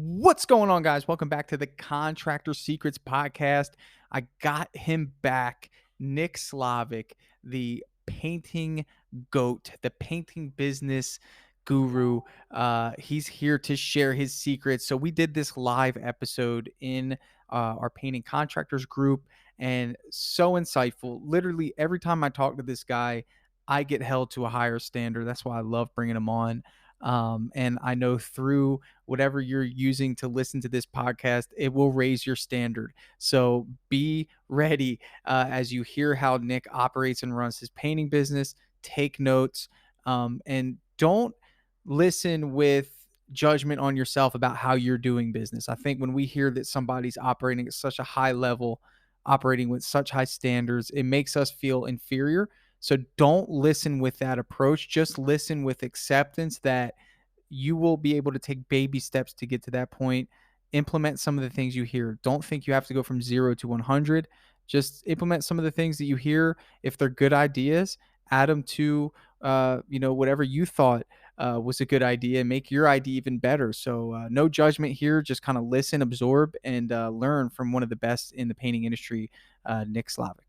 What's going on, guys? Welcome back to the Contractor Secrets podcast. I got him back, Nick Slavik, the painting goat, the painting business guru. He's here to share his secrets. So we did this live episode in our painting contractors group, and so insightful. Literally every time I talk to this guy, I get held to a higher standard. That's why I love bringing him on. And I know through whatever you're using to listen to this podcast, it will raise your standard. So be ready as you hear how Nick operates and runs his painting business. Take notes, and don't listen with judgment on yourself about how you're doing business. I think when we hear that somebody's operating at such a high level, operating with such high standards, it makes us feel inferior. So don't listen with that approach. Just listen with acceptance that you will be able to take baby steps to get to that point. Implement some of the things you hear. Don't think you have to go from 0 to 100. Just implement some of the things that you hear. If they're good ideas, add them to whatever you thought was a good idea, and make your idea even better. So no judgment here. Just kind of listen, absorb, and learn from one of the best in the painting industry, Nick Slavik.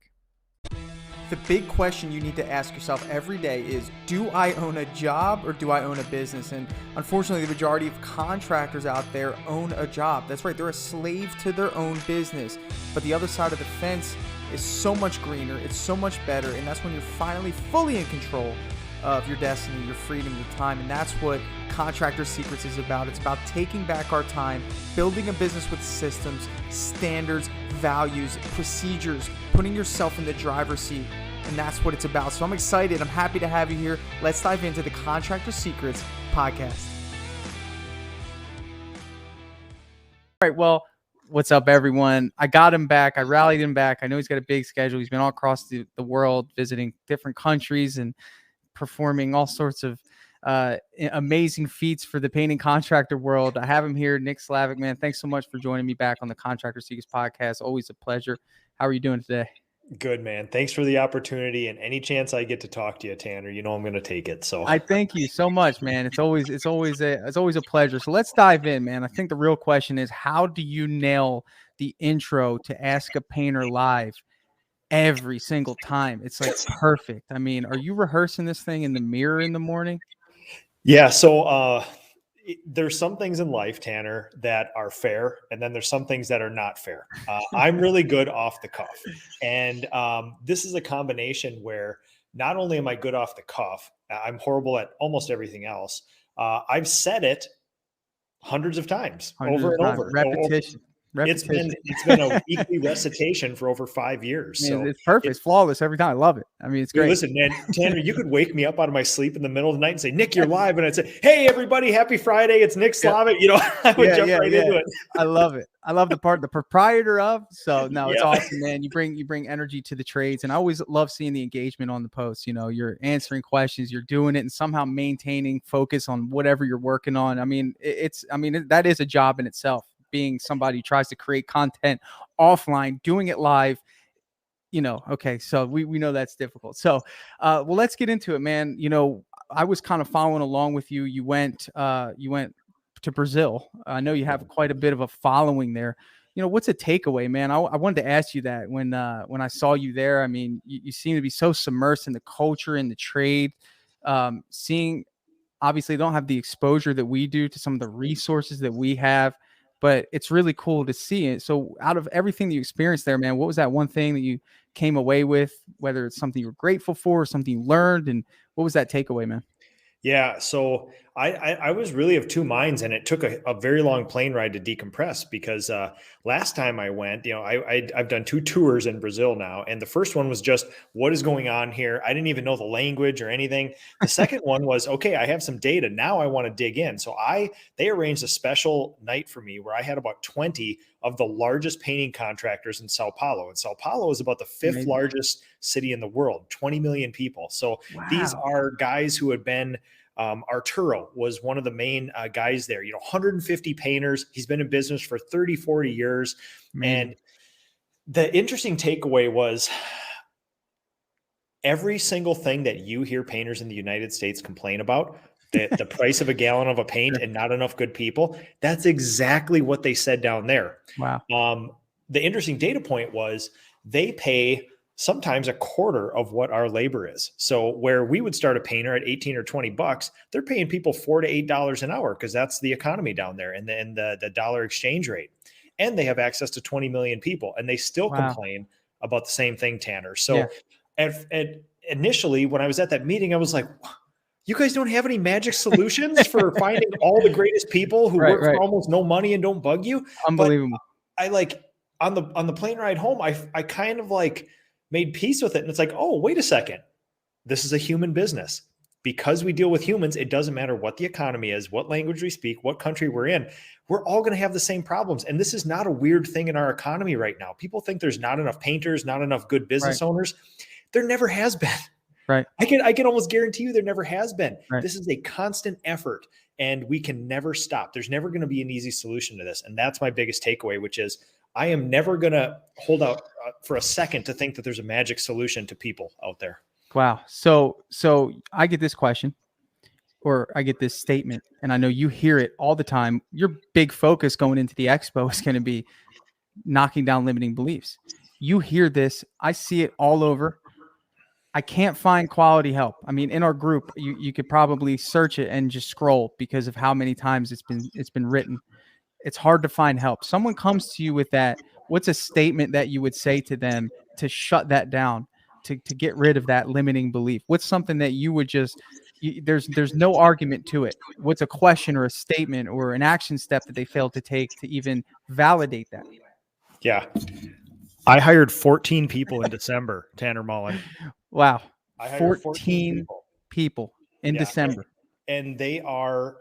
The big question you need to ask yourself every day is, do I own a job or do I own a business? And unfortunately, the majority of contractors out there own a job. That's right, they're a slave to their own business. But the other side of the fence is so much greener, it's so much better, and that's when you're finally fully in control of your destiny, your freedom, your time. And that's what Contractor Secrets is about. It's about taking back our time, building a business with systems, standards, values, procedures, putting yourself in the driver's seat. And that's what it's about. So I'm excited. I'm happy to have you here. Let's dive into the Contractor Secrets podcast. All right. Well, what's up, everyone? I got him back. I rallied him back. I know he's got a big schedule. He's been all across the world, visiting different countries and performing all sorts of amazing feats for the painting contractor world. I have him here, Nick Slavik. Man, thanks so much for joining me back on the Contractor Secrets podcast. Always a pleasure. How are you doing today? Good, man. Thanks for the opportunity, and any chance I get to talk to you, Tanner, you know I'm going to take it. So I thank you so much, man. It's always a pleasure. So let's dive in, man. I think the real question is, how do you nail the intro to Ask a Painter Live every single time? It's like perfect. I mean, are you rehearsing this thing in the mirror in the morning? yeah, so there's some things in life, Tanner, that are fair, and then there's some things that are not fair. I'm really good off the cuff, and this is a combination where not only am I good off the cuff, I'm horrible at almost everything else. I've said it hundreds of times, over and over. Repetition. It's been a weekly recitation for over 5 years. Man, So it's perfect. It's flawless every time. I love it. I mean, it's great. Listen, man, Tanner, you could wake me up out of my sleep in the middle of the night and say, Nick, you're live. And I'd say, hey, everybody, happy Friday. It's Nick Slavik. You know, I would jump right into it. I love it. I love the proprietor of. So no, it's awesome, man. You bring energy to the trades. And I always love seeing the engagement on the posts. You know, you're answering questions, you're doing it, and somehow maintaining focus on whatever you're working on. I mean, that is a job in itself. Being somebody who tries to create content offline, doing it live, okay, so we know that's difficult. So well, let's get into it, man. I was kind of following along with you. You went to Brazil. I know you have quite a bit of a following there. What's a takeaway, man? I wanted to ask you that when I saw you there. I mean, you seem to be so submersed in the culture and the trade. Seeing, obviously, don't have the exposure that we do to some of the resources that we have, but it's really cool to see it. So out of everything that you experienced there, man, what was that one thing that you came away with, whether it's something you were grateful for or something you learned, and what was that takeaway, man? Yeah, so I was really of two minds, and it took a very long plane ride to decompress because last time I went, I've done 2 tours in Brazil now, and the first one was just what is going on here. I didn't even know the language or anything. The second one was, okay, I have some data now. I want to dig in. So they arranged a special night for me where I had about 20 of the largest painting contractors in Sao Paulo, and Sao Paulo is about the 5th largest city in the world, 20 million people. So these are guys who had been. Arturo was one of the main guys there, 150 painters. He's been in business for 30, 40 years. And the interesting takeaway was every single thing that you hear painters in the United States complain about, the price of a gallon of a paint Sure. and not enough good people. That's exactly what they said down there. Wow. The interesting data point was they pay sometimes a quarter of what our labor is. So where we would start a painter at 18 or 20 bucks, they're paying people $4 to $8 an hour because that's the economy down there and the dollar exchange rate. And they have access to 20 million people, and they still Wow. complain about the same thing, Tanner. Yeah. So initially, when I was at that meeting, I was like, you guys don't have any magic solutions for finding all the greatest people who work for almost no money and don't bug you. But Unbelievable. I like on the plane ride home, I kind of like made peace with it. And it's like, oh, wait a second. This is a human business. Because we deal with humans, it doesn't matter what the economy is, what language we speak, what country we're in. We're all going to have the same problems. And this is not a weird thing in our economy right now. People think there's not enough painters, not enough good business owners. There never has been. Right. I can almost guarantee you there never has been. Right. This is a constant effort, and we can never stop. There's never going to be an easy solution to this. And that's my biggest takeaway, which is I am never going to hold out for a second to think that there's a magic solution to people out there. Wow. So I get this question, or I get this statement, and I know you hear it all the time. Your big focus going into the expo is going to be knocking down limiting beliefs. You hear this. I see it all over. I can't find quality help. I mean, in our group, you could probably search it and just scroll because of how many times it's been written. It's hard to find help. Someone comes to you with that. What's a statement that you would say to them to shut that down, to get rid of that limiting belief? What's something that you would just, there's no argument to it. What's a question or a statement or an action step that they failed to take to even validate that? Yeah. I hired 14 people in December, Tanner Mullen. Wow. I hired 14 people in December. And they are,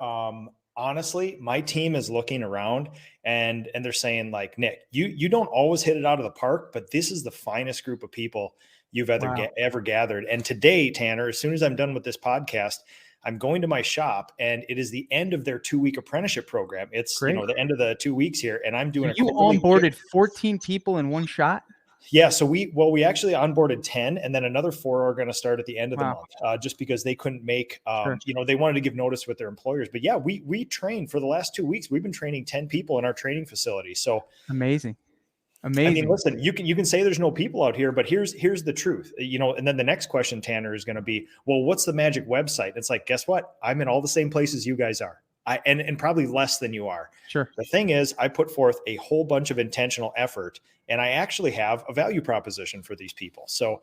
honestly, my team is looking around and they're saying like, Nick, you don't always hit it out of the park, but this is the finest group of people you've ever gathered. And today, Tanner, as soon as I'm done with this podcast, I'm going to my shop, and it is the end of their 2-week apprenticeship program. It's the end of the 2 weeks here, and I'm doing. So you onboarded 14 people in one shot? Yeah. So we actually onboarded 10, and then another 4 are going to start at the end of the month, just because they couldn't make, they wanted to give notice with their employers. But yeah, we trained for the last 2 weeks. We've been training 10 people in our training facility. So amazing. I mean, listen, you can say there's no people out here, but here's the truth, and then the next question, Tanner, is going to be, well, what's the magic website? It's like, guess what? I'm in all the same places you guys are. And probably less than you are. Sure. The thing is, I put forth a whole bunch of intentional effort, and I actually have a value proposition for these people. So,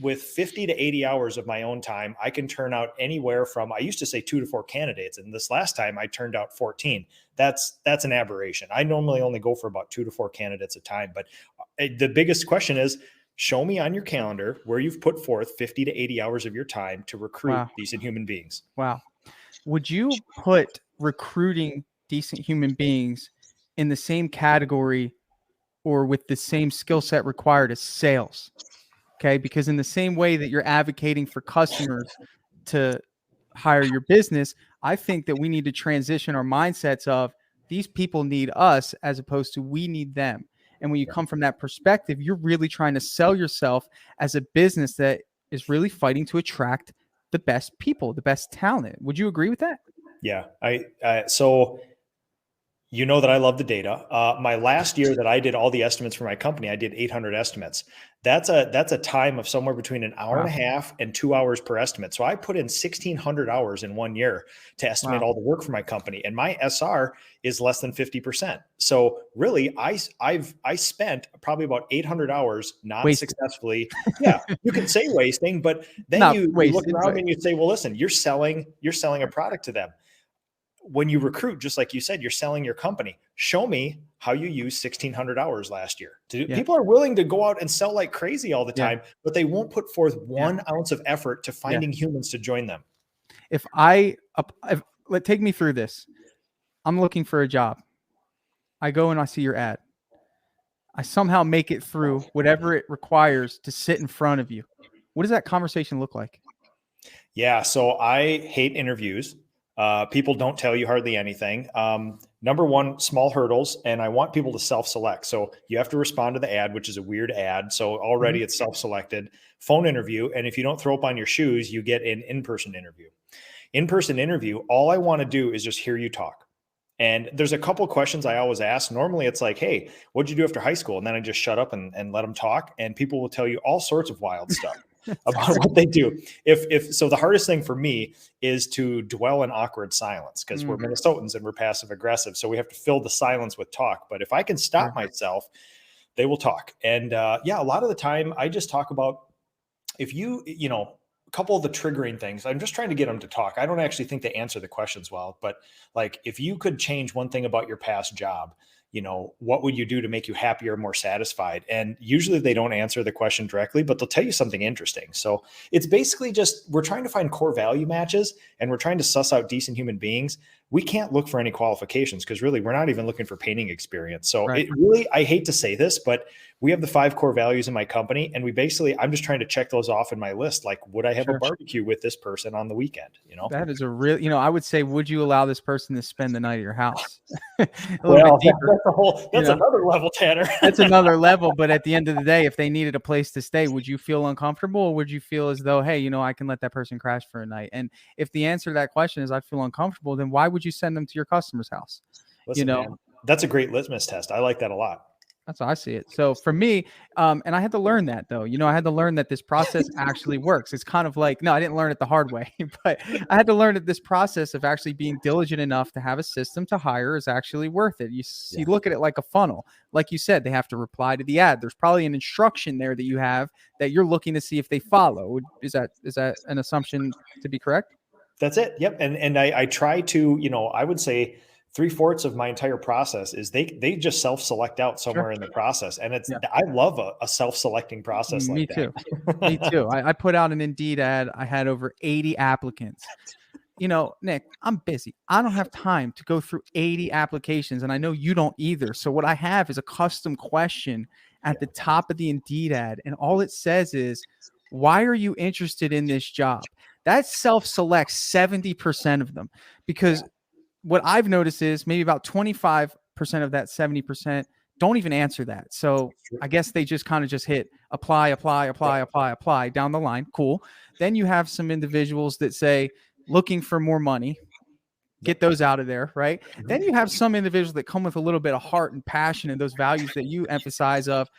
with 50 to 80 hours of my own time, I can turn out anywhere from, I used to say 2 to 4 candidates. And this last time I turned out 14. That's an aberration. I normally only go for about 2 to 4 candidates a time. But the biggest question is, show me on your calendar where you've put forth 50 to 80 hours of your time to recruit decent human beings. Wow. Would you put recruiting decent human beings in the same category or with the same skill set required as sales? Okay. Because in the same way that you're advocating for customers to hire your business, I think that we need to transition our mindsets of these people need us as opposed to we need them. And when you come from that perspective, you're really trying to sell yourself as a business that is really fighting to attract the best people, the best talent. Would you agree with that? Yeah. So you know that I love the data. My last year that I did all the estimates for my company, I did 800 estimates. That's a time of somewhere between an hour and a half and 2 hours per estimate. So I put in 1,600 hours in 1 year to estimate all the work for my company, and my SR is less than 50%. So really, I spent probably about 800 hours not successfully. Yeah, you can say wasting, but then you look around and you say, well, listen, you're selling a product to them. When you recruit, just like you said, you're selling your company. Show me how you used 1,600 hours last year. People are willing to go out and sell like crazy all the time, but they won't put forth 1 ounce of effort to finding humans to join them. Take me through this. I'm looking for a job. I go and I see your ad. I somehow make it through whatever it requires to sit in front of you. What does that conversation look like? Yeah. So I hate interviews. People don't tell you hardly anything. Number one, small hurdles, and I want people to self-select. So you have to respond to the ad, which is a weird ad. So already Mhm. it's self-selected. Phone interview, and if you don't throw up on your shoes, you get an in-person interview. In-person interview, all I want to do is just hear you talk. And there's a couple questions I always ask. Normally it's like, hey, what'd you do after high school? And then I just shut up and let them talk. And people will tell you all sorts of wild stuff That's about great. what they do. If so, the hardest thing for me is to dwell in awkward silence because we're Mm, Minnesotans and we're passive aggressive. So we have to fill the silence with talk. But if I can stop sure, myself, they will talk. And yeah, a lot of the time I just talk about if a couple of the triggering things. I'm just trying to get them to talk. I don't actually think they answer the questions well, but like if you could change one thing about your past job, what would you do to make you happier, more satisfied? And usually they don't answer the question directly, but they'll tell you something interesting. So it's basically just we're trying to find core value matches and we're trying to suss out decent human beings. We can't look for any qualifications because really we're not even looking for painting experience. So right. it really, I hate to say this, but we have the 5 core values in my company. And I'm just trying to check those off in my list. Like, would I have a Sure. barbecue with this person on the weekend? That is a real, I would say, would you allow this person to spend the night at your house? A little bit Well, deeper, that's another level, Tanner. that's another level. But at the end of the day, if they needed a place to stay, would you feel uncomfortable, or would you feel as though, hey, I can let that person crash for a night? And if the answer to that question is I feel uncomfortable, then why would you send them to your customer's house? You Listen, know, man, that's a great litmus test. I like that a lot. That's how I see it. So for me, and I had to learn that though. I had to learn that this process actually works. It's kind of like, no, I didn't learn it the hard way, but I had to learn that this process of actually being diligent enough to have a system to hire is actually worth it. You Yeah. look at it like a funnel. Like you said, they have to reply to the ad. There's probably an instruction there that you have that you're looking to see if they follow. Is that an assumption to be correct? That's it. Yep. And I try to, I would say 3/4 of my entire process is they just self-select out Sure. somewhere in the process. And Yeah. I love a self-selecting process Me like too. Me that. too. I put out an Indeed ad. I had over 80 applicants. Nick, I'm busy. I don't have time to go through 80 applications, and I know you don't either. So what I have is a custom question at the top of the Indeed ad, and all it says is, "Why are you interested in this job?" That self-selects 70% of them because what I've noticed is maybe about 25% of that 70% don't even answer that. So I guess they just kind of just hit apply, apply, apply, Yep. apply, apply down the line. Cool. Then you have some individuals that say looking for more money, get Yep. those out of there, right? Mhm. Then you have some individuals that come with a little bit of heart and passion and those values that you emphasize of,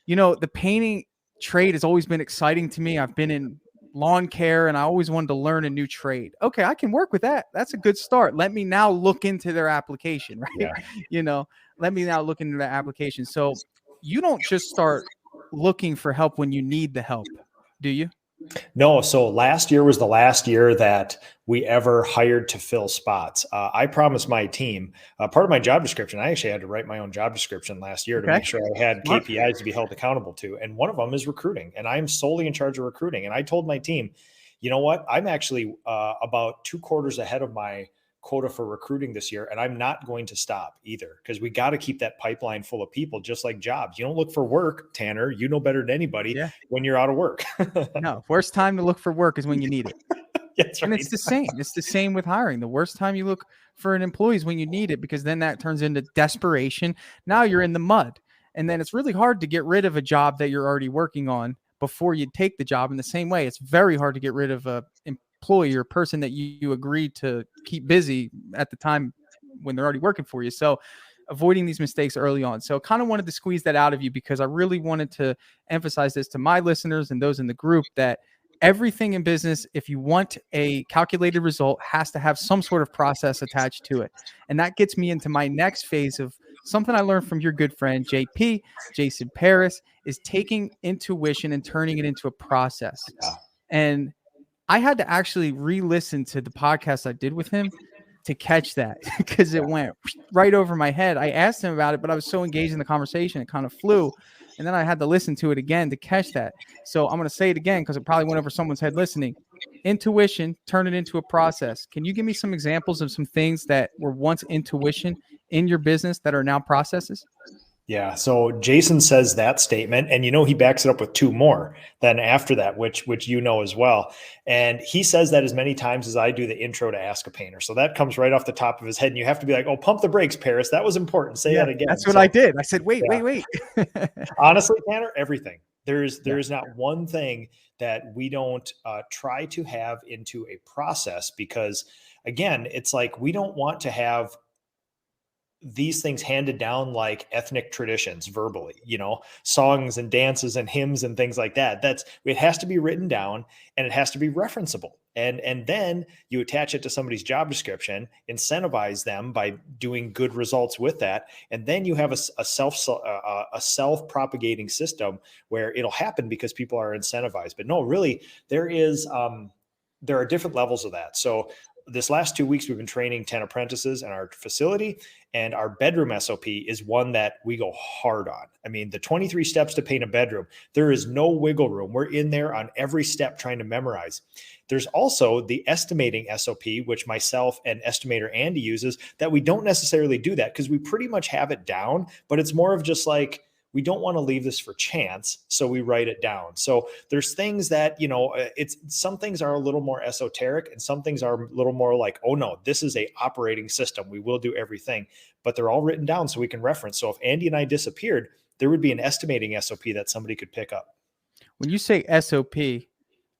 the painting trade has always been exciting to me. I've been in lawn care and I always wanted to learn a new trade. Okay, I can work with that. That's a good start. Let me now look into their application, right? Yeah. you know, Let me now look into their application. So you don't just start looking for help when you need the help, do you? No, so last year was the last year that we ever hired to fill spots. I promised my team part of my job description. I actually had to write my own job description last year to Okay. make sure I had Smart. KPIs to be held accountable to. And one of them is recruiting. And I'm solely in charge of recruiting. And I told my team, you know what? I'm actually about 2 quarters ahead of my quota for recruiting this year. And I'm not going to stop either because we got to keep that pipeline full of people, just like jobs. You don't look for work, Tanner. You know better than anybody Yeah. when you're out of work. No, worst time to look for work is when you need it. That's And right. it's the same. It's the same with hiring. The worst time you look for an employee is when you need it because then that turns into desperation. Now you're in the mud. And then Yep. it's really hard to get rid of a job that you're already working on before you take the job. In the same way, it's very hard to get rid of a employee or person that you agreed to keep busy at the time when they're already working for you. So avoiding these mistakes early on. So kind of wanted to squeeze that out of you because I really wanted to emphasize this to my listeners and those in the group that everything in business, if you want a calculated result, has to have some sort of process attached to it. And that gets me into my next phase of something I learned from your good friend, JP, Jason Paris, is taking intuition and turning it into a process. Yeah. And I had to actually re-listen to the podcast I did with him to catch that because it went right over my head. I asked him about it, but I was so engaged in the conversation, it kind of flew. And then I had to listen to it again to catch that. So I'm going to say it again because it probably went over someone's head listening. Intuition, turn it into a process. Can you give me some examples of some things that were once intuition in your business that are now processes? Yeah. So Jason says that statement, and he backs it up with two more then after that, which as well. And he says that as many times as I do the intro to Ask a Painter. So that comes right off the top of his head, and you have to be like, "Oh, pump the brakes, Paris. That was important. Say Yeah, that again." that's what I did. I said, wait, Yeah. wait. Honestly, Tanner, everything. There's Yeah. not one thing that we don't try to have into a process, because again, it's like we don't want to have these things handed down like ethnic traditions verbally, songs and dances and hymns and things like that. It has to be written down, and it has to be referenceable. And then you attach it to somebody's job description, incentivize them by doing good results with that, and then you have a self propagating system where it'll happen because people are incentivized. But no, really, there are different levels of that. So this last 2 weeks, we've been training 10 apprentices in our facility, and our bedroom SOP is one that we go hard on. I mean, the 23 steps to paint a bedroom, there is no wiggle room. We're in there on every step trying to memorize. There's also the estimating SOP, which myself and estimator Andy uses, that we don't necessarily do that because we pretty much have it down, but it's more of just like, we don't want to leave this for chance, so we write it down. So there's things that, some things are a little more esoteric, and some things are a little more like, oh no, this is a operating system. We will do everything, but they're all written down so we can reference. So if Andy and I disappeared, there would be an estimating SOP that somebody could pick up. When you say SOP,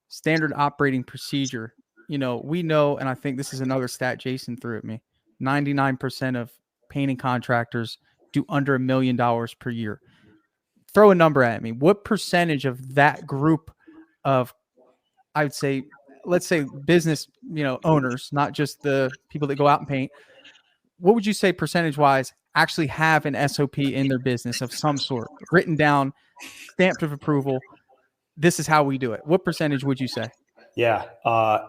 standard operating procedure, we know, and I think this is another stat Jason threw at me, 99% of painting contractors do under $1 million per year. Throw a number at me. What percentage of that group of, I would say, let's say business, owners, not just the people that go out and paint, what would you say percentage wise actually have an SOP in their business of some sort, written down, stamped of approval? This is how we do it. What percentage would you say? Yeah. 1%.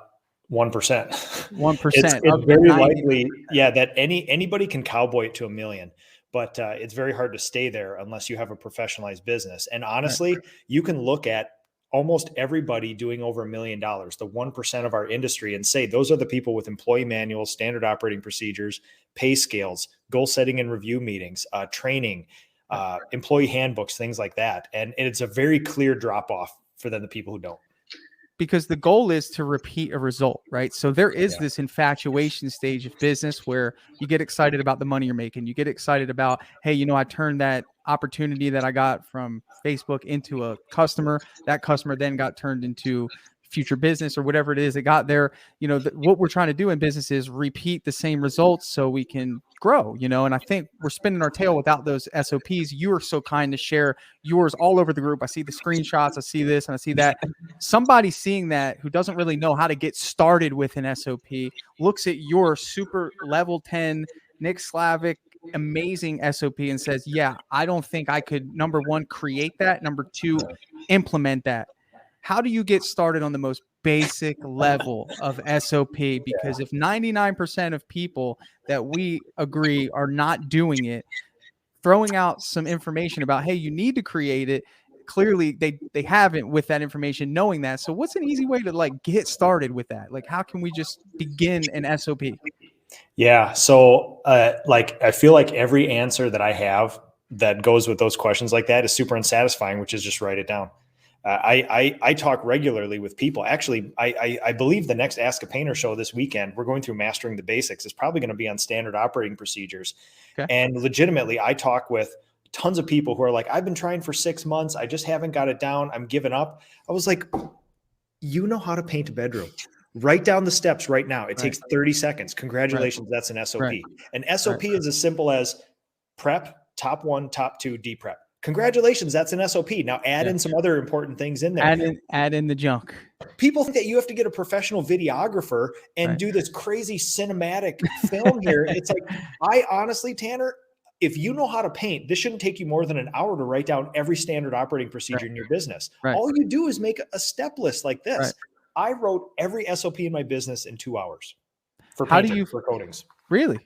1% It's of the very 90. likely, that anybody can cowboy it to 1 million, but it's very hard to stay there unless you have a professionalized business. And honestly, you can look at almost everybody doing over $1 million, the 1% of our industry, and say those are the people with employee manuals, standard operating procedures, pay scales, goal setting and review meetings, training, employee handbooks, things like that. And it's a very clear drop off for then the people who don't. Because the goal is to repeat a result, right? So there is this infatuation stage of business where you get excited about the money you're making. You get excited about, hey, I turned that opportunity that I got from Facebook into a customer. That customer then got turned into future business or whatever it is that got there. What we're trying to do in business is repeat the same results so we can grow, and I think we're spinning our tail without those SOPs. You are so kind to share yours all over the group. I see the screenshots, I see this and I see that. Somebody seeing that who doesn't really know how to get started with an SOP looks at your super level 10 Nick Slavik amazing SOP and says, yeah, I don't think I could, number one, create that, number two, implement that. How do you get started on the most basic level of SOP? Because if 99% of people that we agree are not doing it, throwing out some information about, hey, you need to create it, clearly they haven't with that information, knowing that. So what's an easy way to get started with that? How can we just begin an SOP? Yeah. So I feel like every answer that I have that goes with those questions like that is super unsatisfying, which is just write it down. I talk regularly with people. Actually, I believe the next Ask a Painter show this weekend, we're going through Mastering the Basics. It's probably going to be on standard operating procedures. Okay. And legitimately, I talk with tons of people who are like, I've been trying for 6 months. I just haven't got it down. I'm giving up. I was like, you know how to paint a bedroom. Write down the steps right now. It takes 30 seconds. Congratulations. That's an SOP. An SOP is as simple as prep, top 1, top 2, deprep. Congratulations, that's an SOP. Now add in some other important things in there. Add in the junk. People think that you have to get a professional videographer and do this crazy cinematic film here. It's like, I honestly, Tanner, if you know how to paint, this shouldn't take you more than an hour to write down every standard operating procedure in your business. All you do is make a step list like this. I wrote every SOP in my business in 2 hours for painting, for coatings. Really?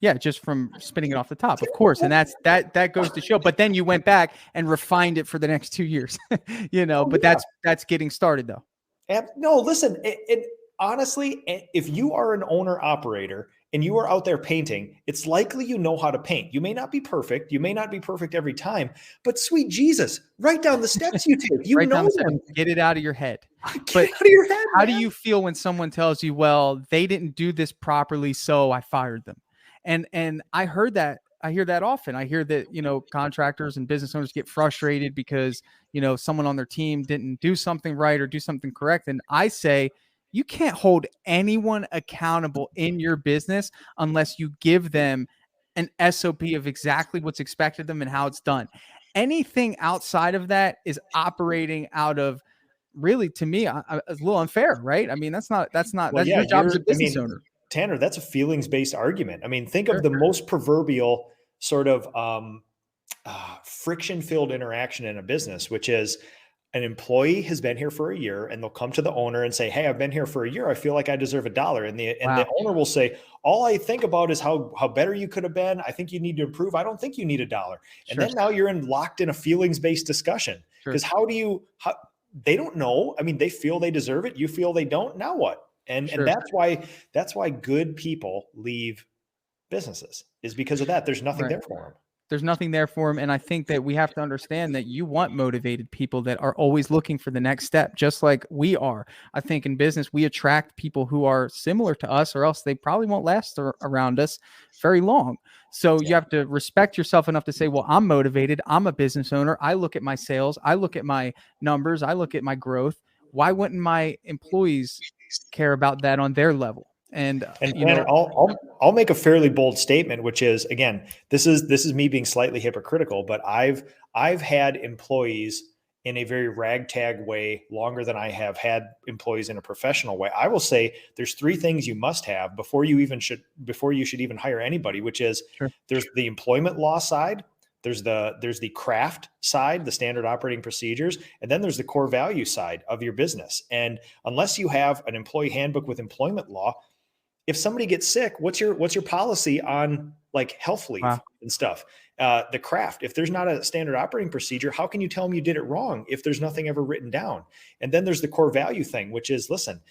Yeah, just from spinning it off the top, of course. And that goes to show. But then you went back and refined it for the next 2 years, but that's getting started though. No, listen, honestly, if you are an owner operator and you are out there painting, it's likely you know how to paint. You may not be perfect. You may not be perfect every time, but sweet Jesus, write down the steps you take. You Write down know the steps, them. get it out of your head. Get But it out of your head, how do man. you feel when someone tells you, "Well, they didn't do this properly, so I fired them"? And I hear that often. I hear that, contractors and business owners get frustrated because, someone on their team didn't do something right or do something correct. And I say, you can't hold anyone accountable in your business unless you give them an SOP of exactly what's expected of them and how it's done. Anything outside of that is operating out of, really, to me, it's a little unfair, right? I mean, Well, that's yeah, your job as a business owner. Tanner, that's a feelings-based argument. I mean, think of Sure. the most proverbial sort of friction-filled interaction in a business, which is an employee has been here for a year and they'll come to the owner and say, "Hey, I've been here for a year. I feel like I deserve $1." And the Wow. owner will say, "All I think about is how better you could have been. I think you need to improve. I don't think you need $1." And Sure. then now you're locked in a feelings-based discussion Sure. because how they don't know. I mean, they feel they deserve it. You feel they don't. Now what? And Sure. that's why good people leave businesses, is because of that. There's nothing Right. there for them. There's nothing there for them. And I think that we have to understand that you want motivated people that are always looking for the next step, just like we are. I think in business, we attract people who are similar to us, or else they probably won't last around us very long. So you Yeah. have to respect yourself enough to say, well, I'm motivated. I'm a business owner. I look at my sales. I look at my numbers. I look at my growth. Why wouldn't my employees care about that on their level? And, And Tanner, I'll make a fairly bold statement, which is, again, this is me being slightly hypocritical, but I've had employees in a very ragtag way longer than I have had employees in a professional way. I will say there's three things you must have before you should even hire anybody, which is sure. there's the employment law side, there's the craft side, the standard operating procedures, and then there's the core value side of your business. And unless you have an employee handbook with employment law, if somebody gets sick, what's your policy on like health leave Wow. and stuff? The craft, if there's not a standard operating procedure, how can you tell them you did it wrong if there's nothing ever written down? And then there's the core value thing, which is, listen,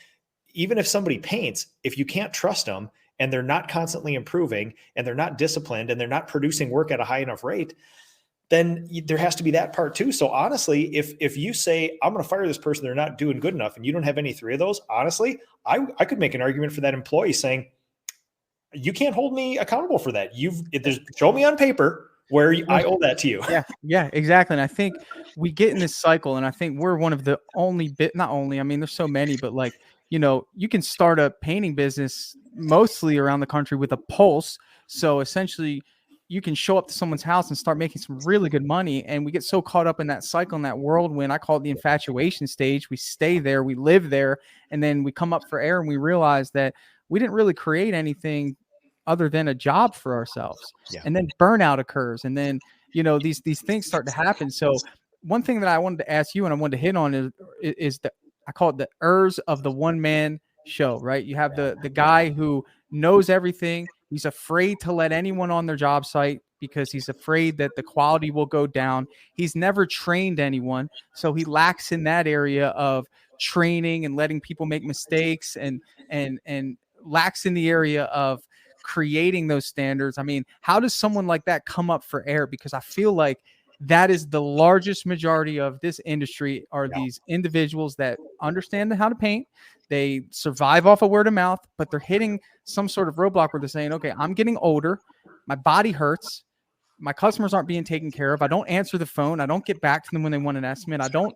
even if somebody paints, if you can't trust them and they're not constantly improving and they're not disciplined and they're not producing work at a high enough rate, then there has to be that part too. So honestly, if you say, I'm going to fire this person, they're not doing good enough, and you don't have any three of those, honestly, I could make an argument for that employee saying, you can't hold me accountable for that. Show me on paper where I owe that to you. Yeah, exactly. And I think we get in this cycle, and I think we're one of the only not only, I mean, there's so many, but like, you can start a painting business mostly around the country with a pulse. So essentially, you can show up to someone's house and start making some really good money. And we get so caught up in that cycle, in that whirlwind. I call it the infatuation stage. We stay there, we live there, and then we come up for air and we realize that we didn't really create anything other than a job for ourselves. Yeah. And then burnout occurs, and then these things start to happen. So one thing that I wanted to ask you and I wanted to hit on is the, I call it the ers of the one man show, right? You have the guy who knows everything. He's afraid to let anyone on their job site because he's afraid that the quality will go down. He's never trained anyone, so he lacks in that area of training and letting people make mistakes, and lacks in the area of creating those standards. I mean, how does someone like that come up for air? Because I feel like that is the largest majority of this industry are Yeah. these individuals that understand how to paint. They survive off of word of mouth, but they're hitting some sort of roadblock where they're saying, okay, I'm getting older. My body hurts. My customers aren't being taken care of. I don't answer the phone. I don't get back to them when they want an estimate. I don't.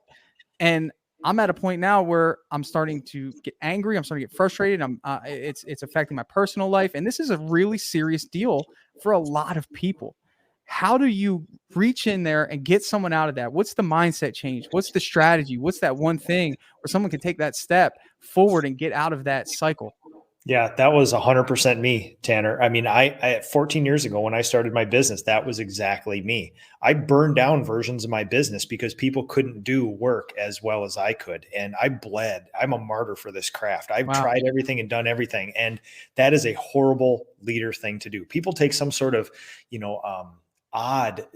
And I'm at a point now where I'm starting to get angry. I'm starting to get frustrated. It's affecting my personal life, and this is a really serious deal for a lot of people. How do you reach in there and get someone out of that? What's the mindset change? What's the strategy? What's that one thing where someone can take that step forward and get out of that cycle? Yeah, that was 100% me, Tanner. I mean, I 14 years ago when I started my business, that was exactly me. I burned down versions of my business because people couldn't do work as well as I could. And I bled. I'm a martyr for this craft. I've Wow. tried everything and done everything. And that is a horrible leader thing to do. People take some sort of, odd,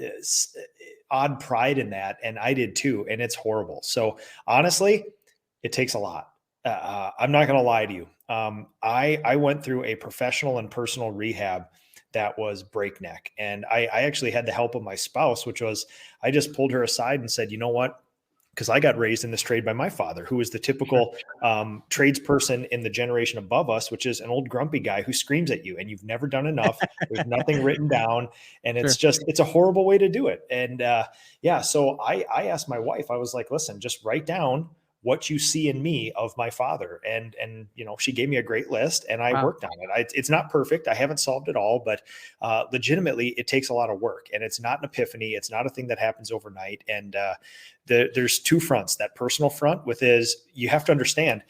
odd pride in that. And I did too. And it's horrible. So honestly, it takes a lot. I'm not going to lie to you. I went through a professional and personal rehab that was breakneck. And I actually had the help of my spouse, which was, I just pulled her aside and said, you know what? Because I got raised in this trade by my father, who was the Sure. typical tradesperson in the generation above us, which is an old grumpy guy who screams at you and you've never done enough. There's nothing written down. And Sure. it's a horrible way to do it. And yeah, so I asked my wife, I was like, listen, just write down what you see in me of my father. And, you know, she gave me a great list and I Wow. worked on it. It's not perfect. I haven't solved it all, but legitimately it takes a lot of work and it's not an epiphany. It's not a thing that happens overnight. And there's two fronts. That personal front with is you have to understand,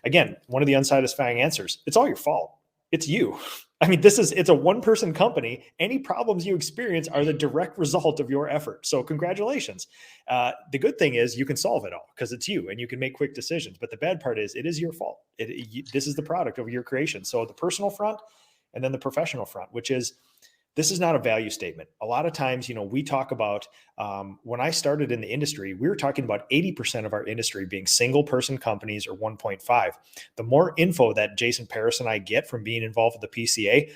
again, one of the unsatisfying answers, it's all your fault. It's you. I mean, it's a one person company. Any problems you experience are the direct result of your effort. So congratulations. The good thing is you can solve it all because it's you and you can make quick decisions. But the bad part is it is your fault. This is the product of your creation. So the personal front and then the professional front, which is, this is not a value statement. A lot of times, you know, we talk about when I started in the industry, we were talking about 80% of our industry being single person companies or 1.5. The more info that Jason Paris and I get from being involved with the PCA,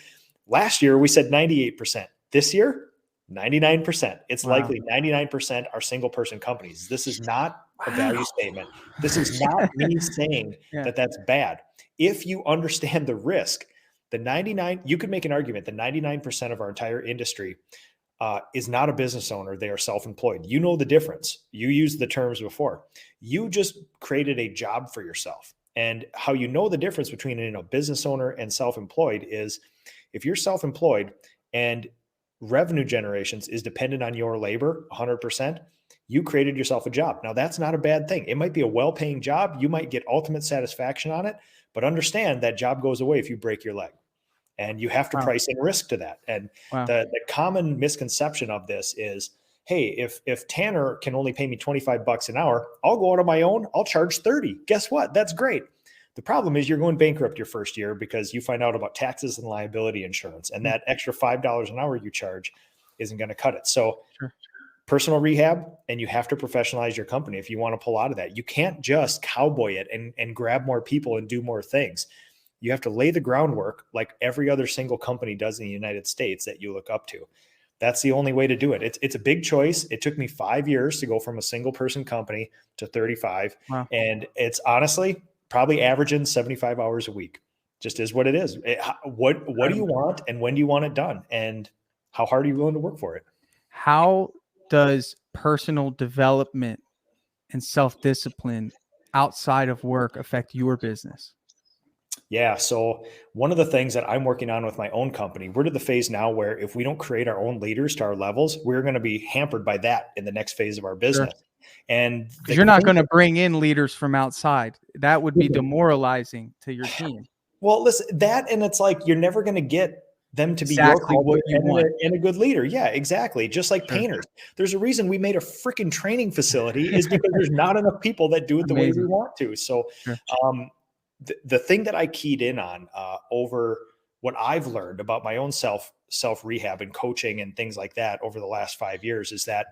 last year we said 98%. This year, 99%. It's Wow. likely 99% are single person companies. This is not a value Wow. statement. This is not me saying Yeah. that that's bad. If you understand the risk, the 99, you could make an argument that 99% of our entire industry is not a business owner. They are self-employed. You know the difference. You used the terms before. You just created a job for yourself. And how you know the difference between a business owner and self-employed is if you're self-employed and revenue generations is dependent on your labor 100%, you created yourself a job. Now that's not a bad thing. It might be a well-paying job. You might get ultimate satisfaction on it, but understand that job goes away if you break your leg and you have to Wow. price in risk to that. And Wow. the common misconception of this is, hey, if Tanner can only pay me 25 bucks an hour, I'll go out on my own. I'll charge 30. Guess what? That's great. The problem is you're going bankrupt your first year because you find out about taxes and liability insurance, and Mm. that extra $5 an hour you charge isn't going to cut it. So Sure. personal rehab, and you have to professionalize your company if you want to pull out of that. You can't just cowboy it and grab more people and do more things. You have to lay the groundwork like every other single company does in the United States that you look up to. That's the only way to do it. It's a big choice. It took me 5 years to go from a single person company to 35. Wow. And it's honestly probably averaging 75 hours a week. Just is what it is. What do you Incredible. want and when do you want it done? And how hard are you willing to work for it? How does personal development and self-discipline outside of work affect your business? Yeah. So one of the things that I'm working on with my own company, we're to the phase now where if we don't create our own leaders to our levels, we're going to be hampered by that in the next phase of our Sure. business. And Because the you're not thing going to bring in leaders from outside. That would be demoralizing to your team. well, listen, that and it's like you're never going to get them to be your Exactly culture what you want. and a good leader. Yeah, exactly. Just like Sure. painters. There's a reason we made a freaking training facility is because there's not enough people that do it the way we Amazing. want to. So Sure. the thing that I keyed in on over what I've learned about my own self rehab and coaching and things like that over the last 5 years is that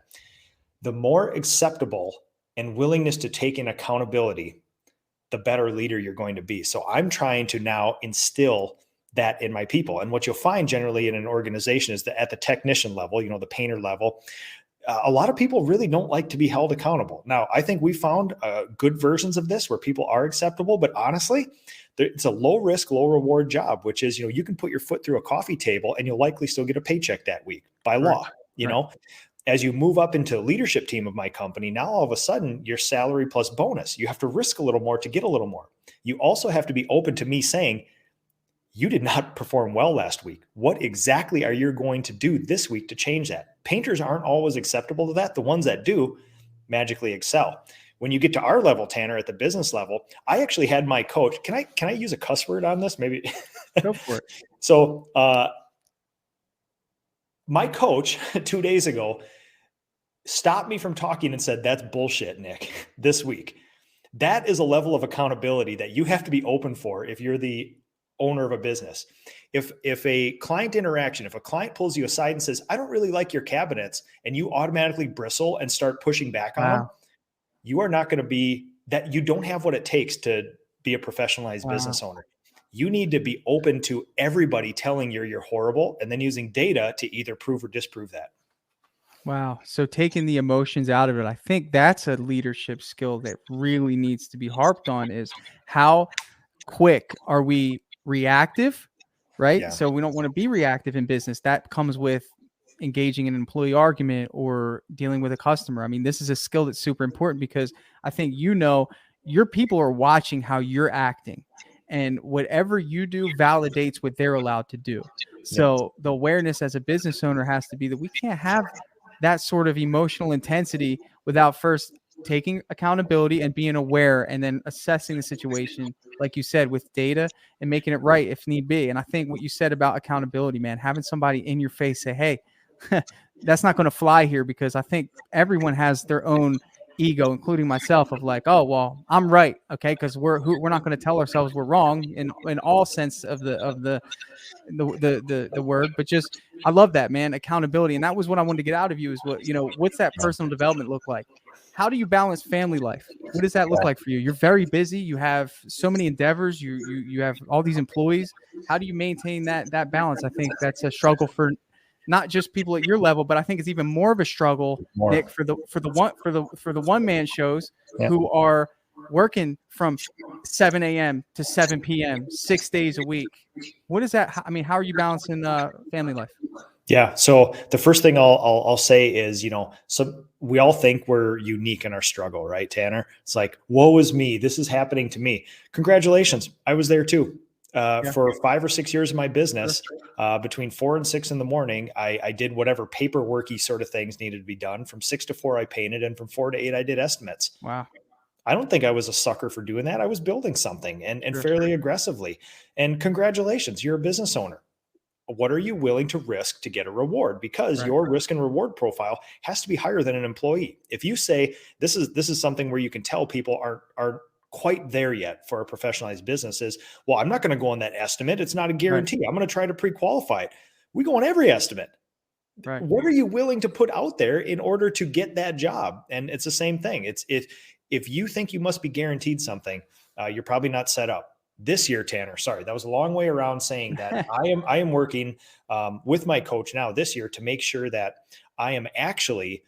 the more acceptable and willingness to take in accountability, the better leader you're going to be. So I'm trying to now instill that in my people. And what you'll find generally in an organization is that at the technician level, the painter level, a lot of people really don't like to be held accountable. Now, I think we found good versions of this where people are acceptable, but honestly, it's a low risk, low reward job, which is, you can put your foot through a coffee table and you'll likely still get a paycheck that week by Correct. law, Correct. as you move up into the leadership team of my company, now all of a sudden your salary plus bonus, you have to risk a little more to get a little more. You also have to be open to me saying, you did not perform well last week. What exactly are you going to do this week to change that? Painters aren't always acceptable to that. The ones that do magically excel. When you get to our level, Tanner, at the business level, I actually had my coach. Can I use a cuss word on this? Maybe. Go for it. So my coach 2 days ago stopped me from talking and said, that's bullshit, Nick, this week. That is a level of accountability that you have to be open for if you're the owner of a business. If a client interaction, if a client pulls you aside and says, I don't really like your cabinets, and you automatically bristle and start pushing back on them, Wow. you are not going to be that. You don't have what it takes to be a professionalized Wow. business owner. You need to be open to everybody telling you're horrible and then using data to either prove or disprove that. Wow. So taking the emotions out of it, I think that's a leadership skill that really needs to be harped on, is how quick are we reactive, right? Yeah. So we don't want to be reactive in business. That comes with engaging in an employee argument or dealing with a customer. I mean, this is a skill that's super important because I think, your people are watching how you're acting, and whatever you do validates what they're allowed to do. Yep. So the awareness as a business owner has to be that we can't have that sort of emotional intensity without first taking accountability and being aware, and then assessing the situation, like you said, with data, and making it right if need be. And I think what you said about accountability, man, having somebody in your face say, hey, that's not going to fly here, because I think everyone has their own ego, including myself, of like, oh, well, I'm right. Okay. Cause we're not going to tell ourselves we're wrong in all sense of the word, but just, I love that, man. Accountability. And that was what I wanted to get out of you, is what's that personal development look like? How do you balance family life? What does that look like for you? You're very busy. You have so many endeavors. You have all these employees. How do you maintain that balance? I think that's a struggle for not just people at your level, but I think it's even more of a struggle, More. Nick, for the one man shows Yeah. who are working from 7 a.m. to 7 p.m. 6 days a week. What is that? I mean, how are you balancing family life? Yeah. So the first thing I'll say is, so we all think we're unique in our struggle, right, Tanner? It's like, woe is me. This is happening to me. Congratulations. I was there too. For 5 or 6 years of my business, between 4 and 6 in the morning, I did whatever paperworky sort of things needed to be done. From 6 to 4, I painted, and from 4 to 8, I did estimates. Wow. I don't think I was a sucker for doing that. I was building something, and fairly aggressively. And congratulations, you're a business owner. What are you willing to risk to get a reward? Because your risk and reward profile has to be higher than an employee. If you say this is something where you can tell people aren't quite there yet for a professionalized business, is, well, I'm not going to go on that estimate. It's not a guarantee. I'm going to try to pre-qualify it. We go on every estimate. Right. What are you willing to put out there in order to get that job? And it's the same thing. If you think you must be guaranteed something, you're probably not set up. This year, Tanner, sorry, that was a long way around saying that I am working with my coach now this year to make sure that I am actually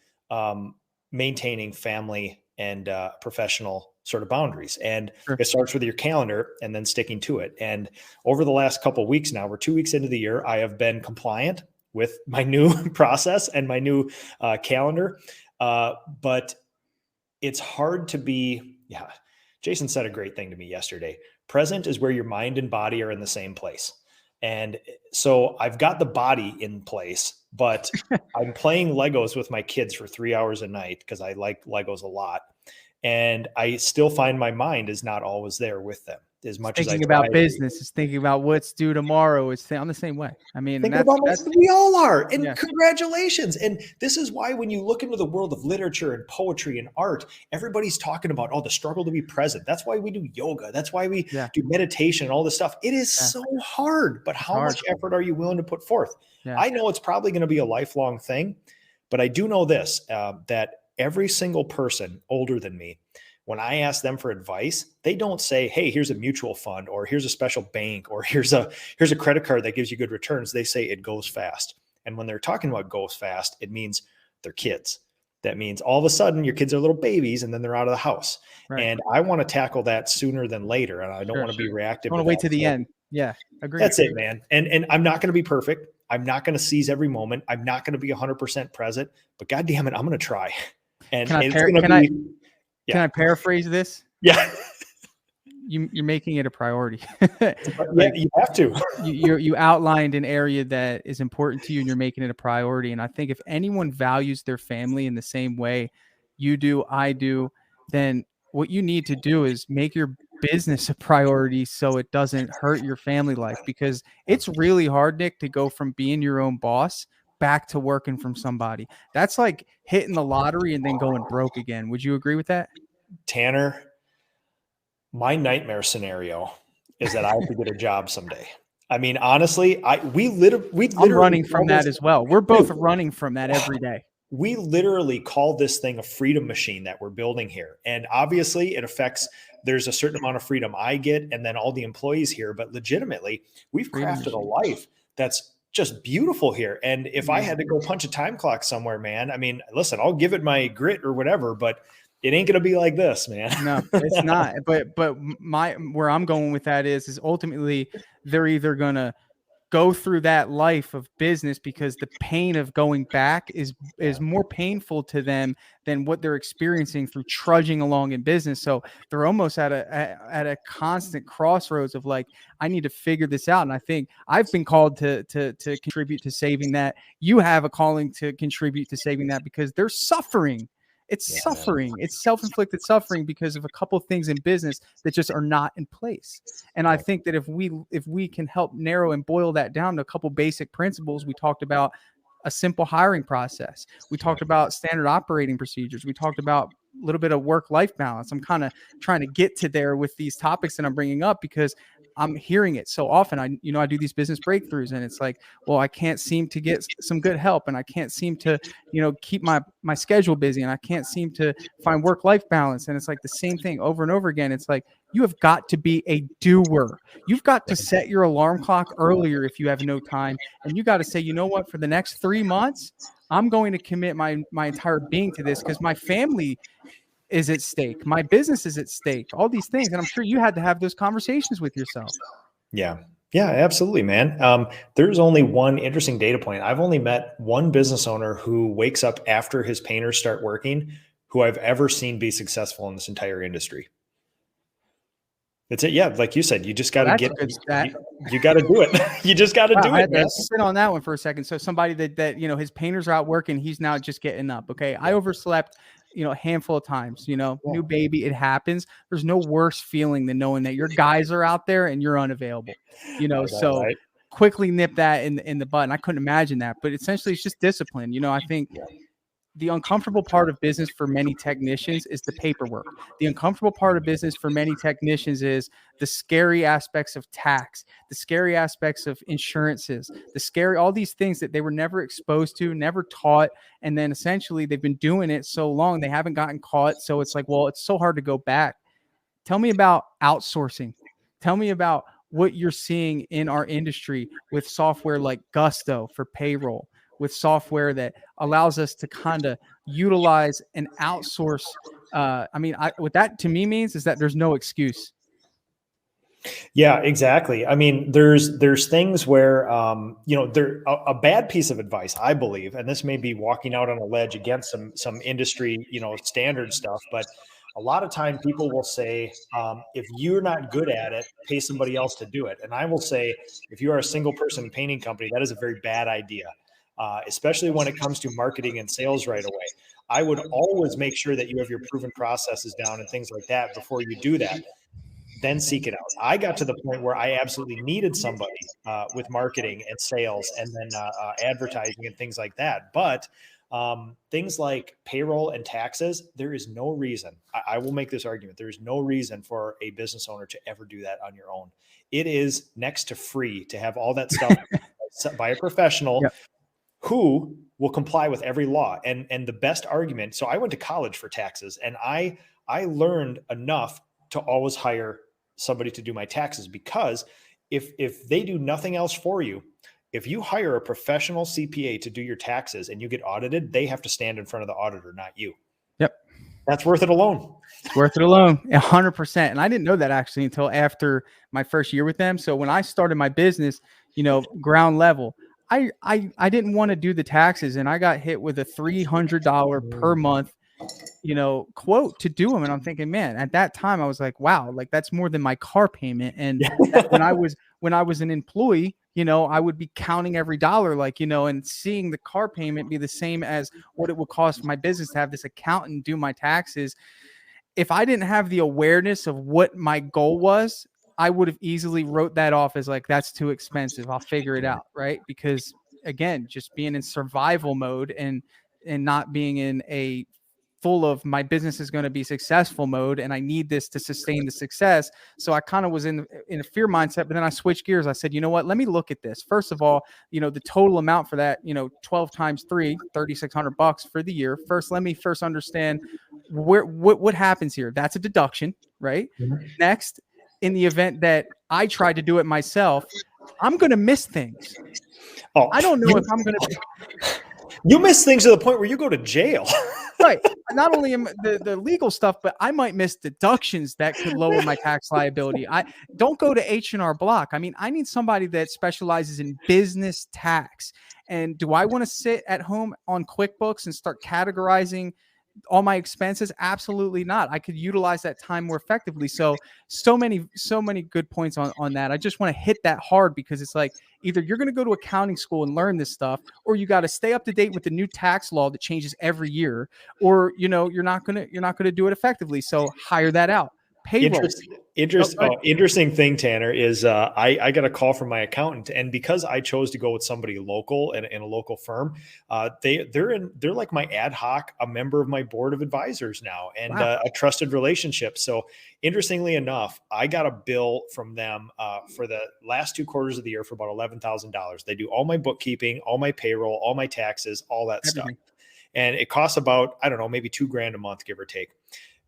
maintaining family and professional sort of boundaries. And it starts with your calendar and then sticking to it. And over the last couple of weeks now, we're 2 weeks into the year, I have been compliant with my new process and my new calendar. But it's hard to be, Jason said a great thing to me yesterday. Present is where your mind and body are in the same place. And so I've got the body in place, but I'm playing Legos with my kids for 3 hours a night because I like Legos a lot. And I still find my mind is not always there with them as much as I thinking about business. It's thinking about what's due tomorrow. I'm the same way. I mean, we all are. And congratulations. And this is why when you look into the world of literature and poetry and art, everybody's talking about, the struggle to be present. That's why we do yoga. That's why we do meditation and all this stuff. It is so hard, but how much effort are you willing to put forth? I know it's probably going to be a lifelong thing, but I do know this, that every single person older than me, when I ask them for advice, they don't say, hey, here's a mutual fund, or here's a special bank, or here's a credit card that gives you good returns. They say it goes fast. And when they're talking about goes fast, it means they're kids. That means all of a sudden your kids are little babies and then they're out of the house. Right. And I want to tackle that sooner than later. And I don't want to be reactive. I want to wait to the end. Yeah, agree. That's it, man. And I'm not going to be perfect. I'm not going to seize every moment. I'm not going to be 100% present, but God damn it, I'm going to try. And can I paraphrase this? Yeah. You're making it a priority. You have to. You outlined an area that is important to you, and you're making it a priority. And I think if anyone values their family in the same way you do, I do, then what you need to do is make your business a priority so it doesn't hurt your family life, because it's really hard, Nick, to go from being your own boss back to working from somebody. That's like hitting the lottery and then going broke again. Would you agree with that? Tanner, my nightmare scenario is that I have to get a job someday. I mean, honestly, we literally I'm running from that as well. We're both running from that every day. we literally call this thing a freedom machine that we're building here. And obviously it affects, there's a certain amount of freedom I get and then all the employees here, but legitimately we've Freedom crafted a machine. life that's just beautiful here. And if I Yeah. had to go punch a time clock somewhere, man, I mean, listen, I'll give it my grit or whatever, but it ain't going to be like this, man. No, it's not. But my where I'm going with that is ultimately they're either gonna go through that life of business because the pain of going back is more painful to them than what they're experiencing through trudging along in business. So they're almost at a constant crossroads of like, I need to figure this out. And I think I've been called to contribute to saving that. You have a calling to contribute to saving that because they're suffering. It's Yeah, suffering. It's self-inflicted suffering because of a couple of things in business that just are not in place. And I think that if we can help narrow and boil that down to a couple basic principles, we talked about a simple hiring process. We talked about standard operating procedures. We talked about a little bit of work-life balance. I'm kind of trying to get to there with these topics that I'm bringing up because I'm hearing it so often. I do these business breakthroughs and it's like, well, I can't seem to get some good help and I can't seem to, keep my schedule busy and I can't seem to find work-life balance. And it's like the same thing over and over again. It's like, you have got to be a doer. You've got to set your alarm clock earlier if you have no time. And you got to say, you know what, for the next 3 months, I'm going to commit my entire being to this because my family is at stake. My business is at stake, all these things. And I'm sure you had to have those conversations with yourself. Yeah. Yeah, absolutely, man. There's only one interesting data point. I've only met one business owner who wakes up after his painters start working, who I've ever seen be successful in this entire industry. That's it. Yeah, like you said, you just got Well, to that's get a good stat. you got to do it. You just got to Wow, do I it, had man. to sit on that one for a second. So somebody that his painters are out working, he's now just getting up. Okay, I overslept, a handful of times. New baby, it happens. There's no worse feeling than knowing that your guys are out there and you're unavailable. I know, So right? quickly nip that in the bud. And I couldn't imagine that, but essentially it's just discipline. I think the uncomfortable part of business for many technicians is the paperwork. The uncomfortable part of business for many technicians is the scary aspects of tax, the scary aspects of insurances, all these things that they were never exposed to, never taught. And then essentially they've been doing it so long, they haven't gotten caught. So it's like, well, it's so hard to go back. Tell me about outsourcing. Tell me about what you're seeing in our industry with software like Gusto for payroll, with software that allows us to kind of utilize and outsource. What that to me means is that there's no excuse. Yeah, exactly. I mean, there's things where there a bad piece of advice, I believe, and this may be walking out on a ledge against some industry, standard stuff, but a lot of time people will say, if you're not good at it, pay somebody else to do it. And I will say, if you are a single person painting company, that is a very bad idea, especially when it comes to marketing and sales right away. I would always make sure that you have your proven processes down and things like that before you do that, then seek it out. I got to the point where I absolutely needed somebody with marketing and sales and then advertising and things like that. But things like payroll and taxes, there is no reason. I will make this argument. There is no reason for a business owner to ever do that on your own. It is next to free to have all that stuff by a professional Yep. who will comply with every law. And the best argument. So I went to college for taxes, and I learned enough to always hire somebody to do my taxes, because if they do nothing else for you, if you hire a professional CPA to do your taxes and you get audited, they have to stand in front of the auditor, not you. Yep. That's worth it alone. It's worth it alone, 100%. And I didn't know that actually until after my first year with them. So when I started my business, ground level, I didn't want to do the taxes, and I got hit with a $300 per month quote to do them. And I'm thinking, man, at that time I was like, wow, like that's more than my car payment. And when I was an employee, I would be counting every dollar, and seeing the car payment be the same as what it would cost my business to have this accountant do my taxes. If I didn't have the awareness of what my goal was, I would have easily wrote that off as like, that's too expensive, I'll figure it out. Right. Because again, just being in survival mode and not being in a full of my business is going to be successful mode, and I need this to sustain the success. So I kind of was in a fear mindset, but then I switched gears. I said, you know what, let me look at this. First of all, the total amount for that, 12 times 3, $3,600 for the year. First, let me first understand what happens here. That's a deduction, right? Mhm. Next, in the event that I tried to do it myself, I'm going to miss things. Oh, I don't know if I'm going to you miss things to the point where you go to jail. right. Not only am the legal stuff, but I might miss deductions that could lower my tax liability. I don't go to H&R Block. I mean, I need somebody that specializes in business tax. And do I want to sit at home on QuickBooks and start categorizing all my expenses? Absolutely not. I could utilize that time more effectively. So many good points on that. I just want to hit that hard because it's like either you're going to go to accounting school and learn this stuff, or you got to stay up to date with the new tax law that changes every year, or you're not going to do it effectively. So hire that out. Payroll. Oh, go ahead. Interesting thing, Tanner, is I got a call from my accountant, and because I chose to go with somebody local and in a local firm, they're like my ad hoc, a member of my board of advisors now, and Wow. a trusted relationship. So interestingly enough, I got a bill from them for the last 2 quarters of the year for about $11,000. They do all my bookkeeping, all my payroll, all my taxes, all that stuff, Everything. and it costs about, I don't know, maybe $2,000 a month, give or take.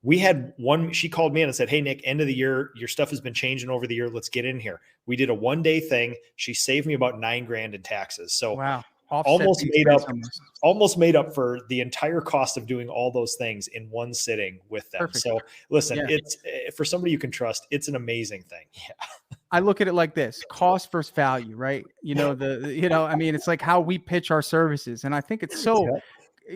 We had one, she called me in and said, "Hey, Nick, end of the year, your stuff has been changing over the year. Let's get in here." We did a 1 day thing. She saved me about $9,000 in taxes. So Wow. Offset almost the made up, expense almost. almost made up for the entire cost of doing all those things in one sitting with them. Perfect. So listen, Yeah. it's for somebody you can trust. It's an amazing thing. I look at it like this: cost versus value, right? I mean, it's like how we pitch our services. And I think it's so, Yeah.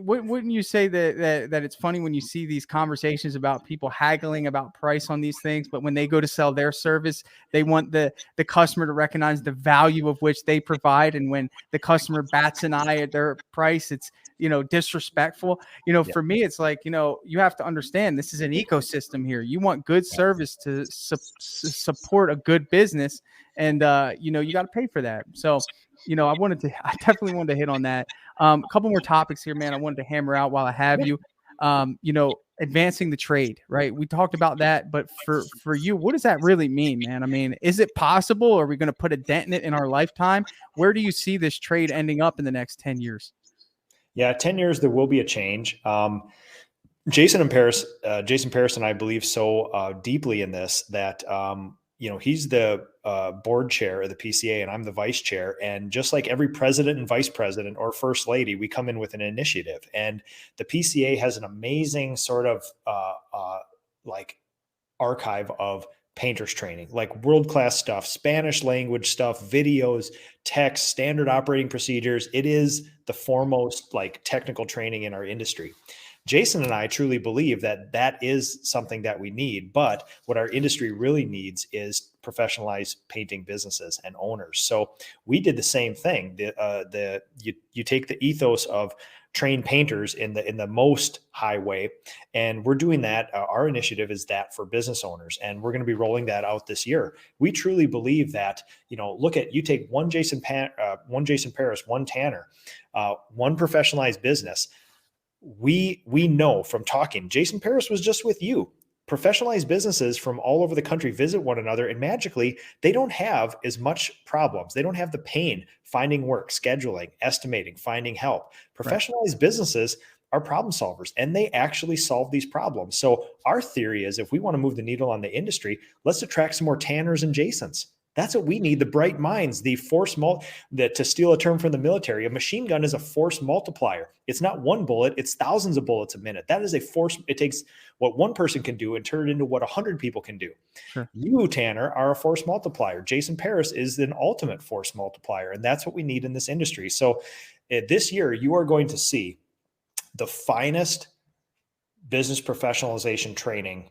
wouldn't you say that it's funny when you see these conversations about people haggling about price on these things, but when they go to sell their service, they want the customer to recognize the value of which they provide, and when the customer bats an eye at their price, it's disrespectful. Yeah. For me, it's like, you have to understand this is an ecosystem here. You want good service to support a good business, and you got to pay for that. So I definitely wanted to hit on that. A couple more topics here, man. I wanted to hammer out while I have Yeah. you. Advancing the trade, right? We talked about that, but for you, what does that really mean, man? I mean, is it possible? Are we going to put a dent in it in our lifetime? Where do you see this trade ending up in the next 10 years? Yeah. 10 years, there will be a change. Jason Paris and I believe so deeply in this that he's the board chair of the PCA and I'm the vice chair. And just like every president and vice president or first lady, we come in with an initiative. And the PCA has an amazing sort of like archive of painters training, like world-class stuff, Spanish language stuff, videos, text, standard operating procedures. It is the foremost like technical training in our industry. Jason and I truly believe that that is something that we need, but what our industry really needs is professionalized painting businesses and owners. So we did the same thing. You take the ethos of trained painters in the most high way, and we're doing that. Our initiative is that for business owners, and we're going to be rolling that out this year. We truly believe that look at, you take one Jason Paris, one Tanner, one professionalized business. We know from talking, Jason Paris was just with you. Professionalized businesses from all over the country visit one another, and magically, they don't have as much problems. They don't have the pain finding work, scheduling, estimating, finding help. Right. Professionalized businesses are problem solvers, and they actually solve these problems. So our theory is, if we want to move the needle on the industry, let's attract some more Tanners and Jasons. That's what we need, the bright minds, the to steal a term from the military, a machine gun is a force multiplier. It's not one bullet, it's thousands of bullets a minute. That is a force. It takes what one person can do and turn it into what 100 people can do. Sure. You, Tanner, are a force multiplier. Jason Paris is an ultimate force multiplier, and that's what we need in this industry. So this year, you are going to see the finest business professionalization training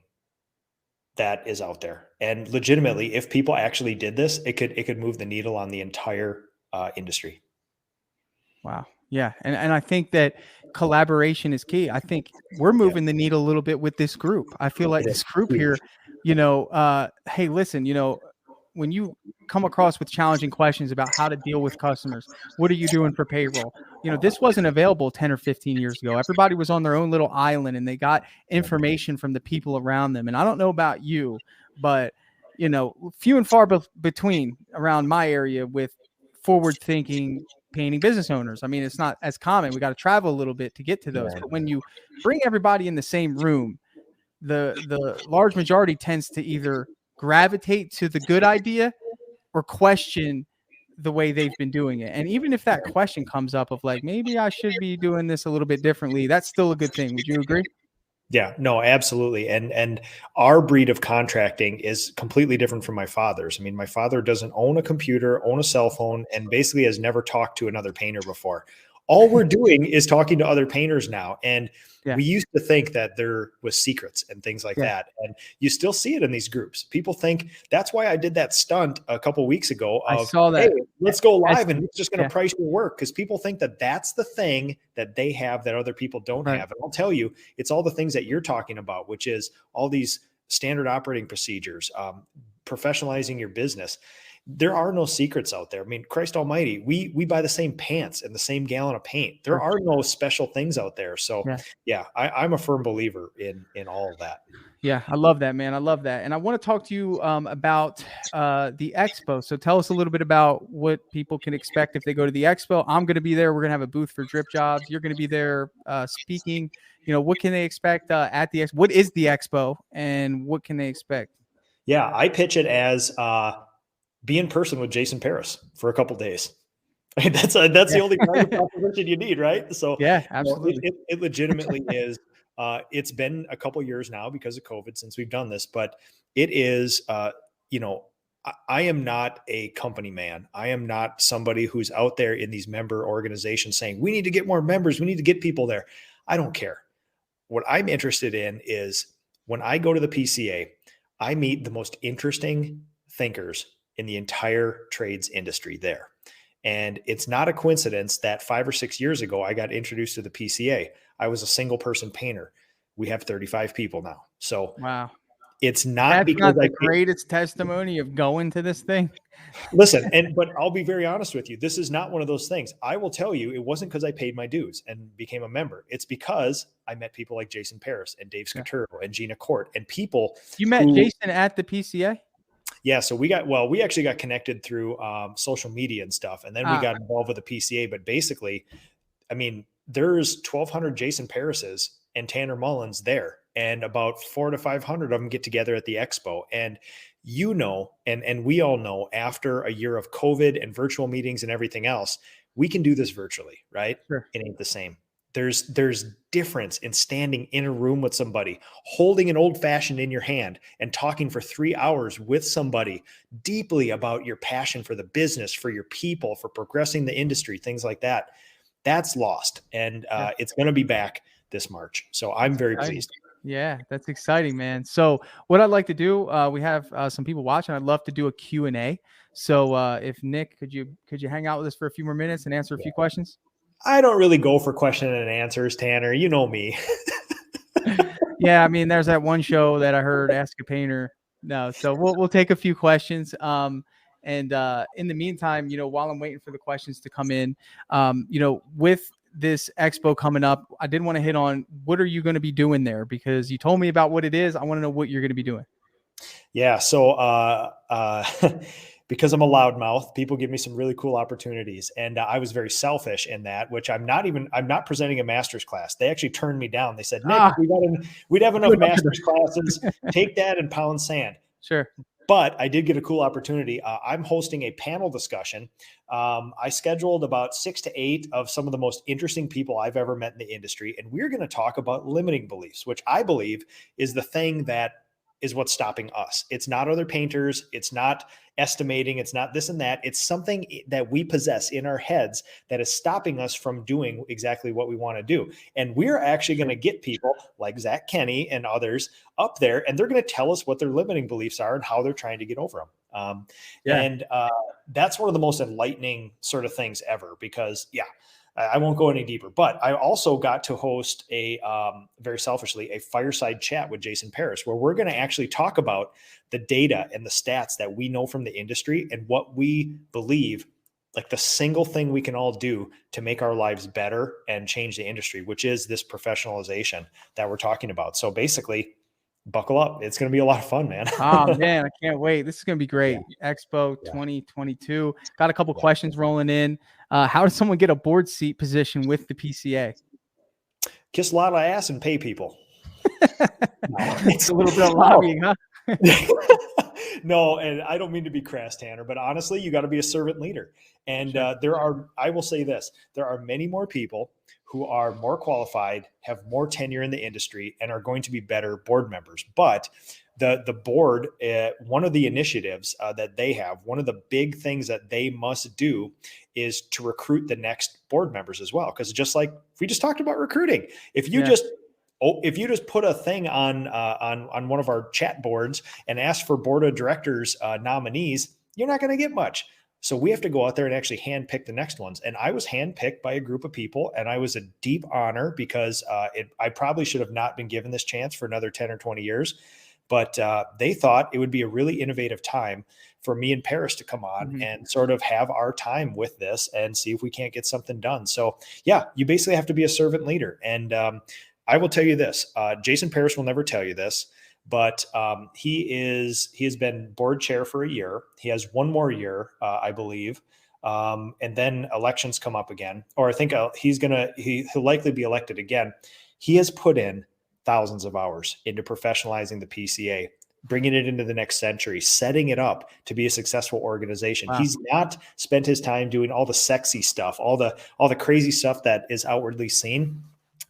that is out there. And legitimately, if people actually did this, it could move the needle on the entire industry. Wow. Yeah. And I think that collaboration is key. I think we're Yeah, moving the needle a little bit with this group. I feel like it this is group huge. here, hey, listen, when you come across with challenging questions about how to deal with customers, what are you doing for payroll? This wasn't available 10 or 15 years ago. Everybody was on their own little island and they got information from the people around them. And I don't know about you, but few and far between around my area with forward thinking painting business owners. I mean, it's not as common. We got to travel a little bit to get to those. Right. But when you bring everybody in the same room, the large majority tends to either gravitate to the good idea or question the way they've been doing it. And even if that question comes up of like, maybe I should be doing this a little bit differently, that's still a good thing. Would you agree? Yeah, no, absolutely. And our breed of contracting is completely different from my father's. I mean, my father doesn't own a computer, own a cell phone, and basically has never talked to another painter before. All we're doing is talking to other painters now. And Yeah. we used to think that there was secrets and things like that. And you still see it in these groups. People think that's why I did that stunt a couple weeks ago I of, saw that. hey, let's go live and it's just going to Yeah. price your work, because people think that that's the thing that they have that other people don't Right. have. And I'll tell you, it's all the things that you're talking about, which is all these standard operating procedures, professionalizing your business. There are no secrets out there. I mean, Christ almighty, we buy the same pants and the same gallon of paint. There are no special things out there. So yeah, I'm a firm believer in all of that. Yeah, I love that, man. I love that. And I want to talk to you about the expo. So tell us a little bit about what people can expect if they go to the expo. I'm going to be there. We're going to have a booth for Dripjobs. You're going to be there speaking. What can they expect at the expo? What is the expo and what can they expect? Yeah, I pitch it as be in person with Jason Paris for a couple days. That's the only kind of proposition you need, right? So yeah, absolutely. It legitimately is. It's been a couple years now because of COVID since we've done this, but it is. I am not a company man. I am not somebody who's out there in these member organizations saying we need to get more members. We need to get people there. I don't care. What I'm interested in is when I go to the PCA, I meet the most interesting thinkers in the entire trades industry there. And it's not a coincidence that 5 or 6 years ago, I got introduced to the PCA. I was a single person painter. We have 35 people now. So wow, it's not that's because not the greatest testimony of going to this thing. Listen, but I'll be very honest with you. This is not one of those things. I will tell you, it wasn't because I paid my dues and became a member. It's because I met people like Jason Paris and Dave Scaturo and Gina Court and people. You met Jason at the PCA? Yeah, so we actually got connected through social media and stuff, and then we got involved with the PCA. But basically, I mean, there's 1,200 Jason Parises and Tanner Mullins there, and about 400 to 500 of them get together at the expo. And and we all know, after a year of COVID and virtual meetings and everything else, we can do this virtually, right? Sure. It ain't the same. There's difference in standing in a room with somebody, holding an old fashioned in your hand and talking for 3 hours with somebody deeply about your passion for the business, for your people, for progressing the industry, things like that. That's lost. And it's going to be back this March. So I'm very pleased. Yeah, that's exciting, man. So what I'd like to do, we have some people watching. I'd love to do a Q&A. So if Nick, could you hang out with us for a few more minutes and answer a few questions? I don't really go for question and answers, Tanner. You know me. Yeah, I mean, there's that one show that I heard, Ask a Painter. No, so we'll take a few questions. And in the meantime, while I'm waiting for the questions to come in, with this expo coming up, I did want to hit on, what are you going to be doing there? Because you told me about what it is. I want to know what you're going to be doing. Yeah. So, because I'm a loudmouth, people give me some really cool opportunities. And I was very selfish in that, which I'm not presenting a master's class. They actually turned me down. They said, Nick, we'd have enough master's classes. Take that and pound sand. Sure. But I did get a cool opportunity. I'm hosting a panel discussion. I scheduled about 6 to 8 of some of the most interesting people I've ever met in the industry. And we're going to talk about limiting beliefs, which I believe is the thing that is what's stopping us. It's not other painters. It's not estimating. It's not this and that. It's something that we possess in our heads that is stopping us from doing exactly what we want to do. And we're actually going to get people like Zach Kenny and others up there, and they're going to tell us what their limiting beliefs are and how they're trying to get over them. And that's one of the most enlightening sort of things ever, because I won't go any deeper, but I also got to host very selfishly, a fireside chat with Jason Paris, where we're going to actually talk about the data and the stats that we know from the industry and what we believe, like the single thing we can all do to make our lives better and change the industry, which is this professionalization that we're talking about. So basically, buckle up. It's going to be a lot of fun, man. Oh man, I can't wait. This is going to be Yeah, great. Expo yeah, 2022. Got a couple yeah. questions rolling in. How does someone get a board seat position with the PCA? Kiss a lot of ass and pay people. No, It's a little bit of no. lobbying, huh? No, and I don't mean to be crass, Tanner, but honestly, you got to be a servant leader. And Sure. I will say this, there are many more people who are more qualified, have more tenure in the industry, and are going to be better board members. But the board, one of the initiatives that they have, one of the big things that they must do is to recruit the next board members as well. Because just like we just talked about recruiting, if you Yeah. just put a thing on one of our chat boards and ask for board of directors nominees, you're not going to get much. So we have to go out there and actually handpick the next ones. And I was handpicked by a group of people, and I was a deep honor because I probably should have not been given this chance for another 10 or 20 years. But they thought it would be a really innovative time for me and Paris to come on and sort of have our time with this and see if we can't get something done. So yeah, you basically have to be a servant leader. And I will tell you this, Jason Paris will never tell you this, but he has been board chair for a year. He has one more year, I believe. And then elections come up again, or I think he'll likely be elected again. He has put in thousands of hours into professionalizing the PCA, bringing it into the next century, setting it up to be a successful organization. Wow. He's not spent his time doing all the sexy stuff, all the crazy stuff that is outwardly seen.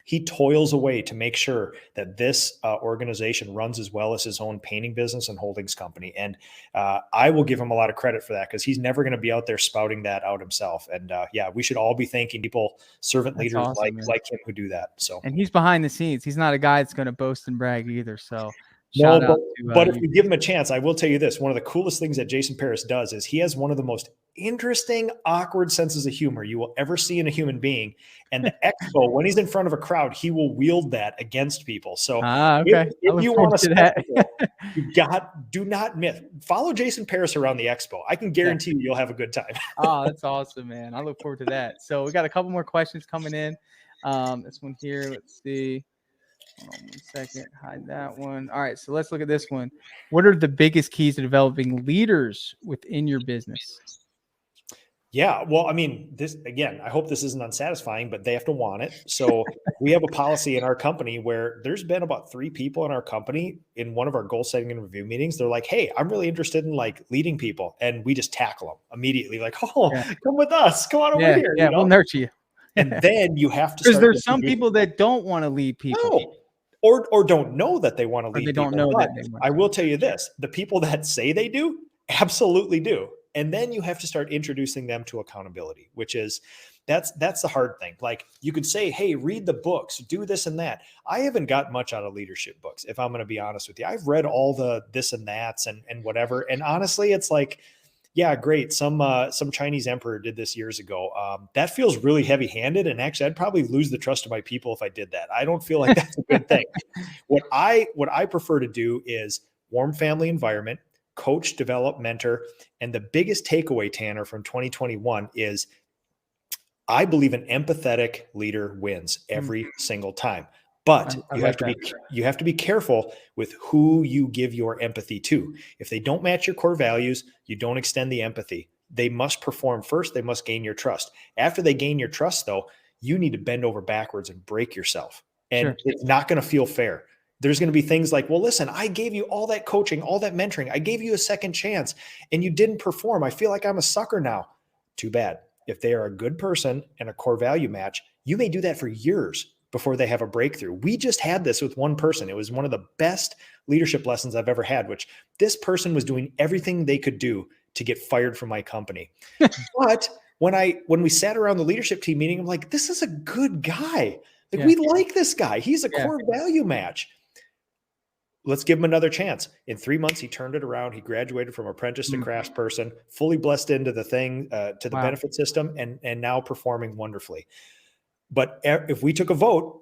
He toils away to make sure that this organization runs as well as his own painting business and holdings company. And I will give him a lot of credit for that because he's never going to be out there spouting that out himself. And yeah, we should all be thanking people, servant That's leaders awesome, like him who do that. So. and he's behind the scenes. He's not a guy that's going to boast and brag either. So No, shout out to but if you. we give him a chance, I will tell you this. One of the coolest things that Jason Paris does is he has one of the most interesting, awkward senses of humor you will ever see in a human being. And the expo, when he's in front of a crowd, he will wield that against people. So Okay. if you want to that. do not miss. Follow Jason Paris around the expo. I can guarantee you you'll have a good time. Oh, that's awesome, man. I look forward to that. So we got a couple more questions coming in. This one here, let's see. Hold on 1 second. Hide that one. All right, so let's look at this one. What are the biggest keys to developing leaders within your business? Yeah, well, I mean, this again, I hope this isn't unsatisfying, but they have to want it. So we have a policy in our company where there's been about 3 people in our company in one of our goal setting and review meetings. They're like, "Hey, I'm really interested in like leading people." And we just tackle them immediately, like, "Oh, come with us. Come on over here." Yeah, we'll nurture you. And then you have to Because start. there's some people that don't want to lead people. No. Or don't know that they want to lead They people. don't know But that they want I to. will tell you this, the people that say they do absolutely do. And then you have to start introducing them to accountability, which is that's the hard thing. Like you could say, "Hey, read the books, do this and that." I haven't got much out of leadership books, if I'm going to be honest with you. I've read all the this and that's and whatever. And honestly, it's like, yeah, great. Some Chinese emperor did this years ago. That feels really heavy-handed, and actually, I'd probably lose the trust of my people if I did that. I don't feel like that's a good thing. What I prefer to do is warm family environment, coach, develop, mentor, and the biggest takeaway, Tanner, from 2021 is I believe an empathetic leader wins every single time. But you have to be careful with who you give your empathy to. If they don't match your core values, you don't extend the empathy. They must perform first. They must gain your trust. After they gain your trust, though, you need to bend over backwards and break yourself. And it's not going to feel fair. There's going to be things like, "Well, listen, I gave you all that coaching, all that mentoring. I gave you a second chance and you didn't perform. I feel like I'm a sucker now." Too bad. If they are a good person and a core value match, you may do that for years before they have a breakthrough. We just had this with one person. It was one of the best leadership lessons I've ever had, which this person was doing everything they could do to get fired from my company. But when we sat around the leadership team meeting, I'm like, "This is a good guy. Like we like this guy. He's a core value match." let's give him another chance. In 3 months, he turned it around. He graduated from apprentice to craftsperson, fully blessed into the thing, to the Wow. benefit system, and now performing wonderfully. But if we took a vote,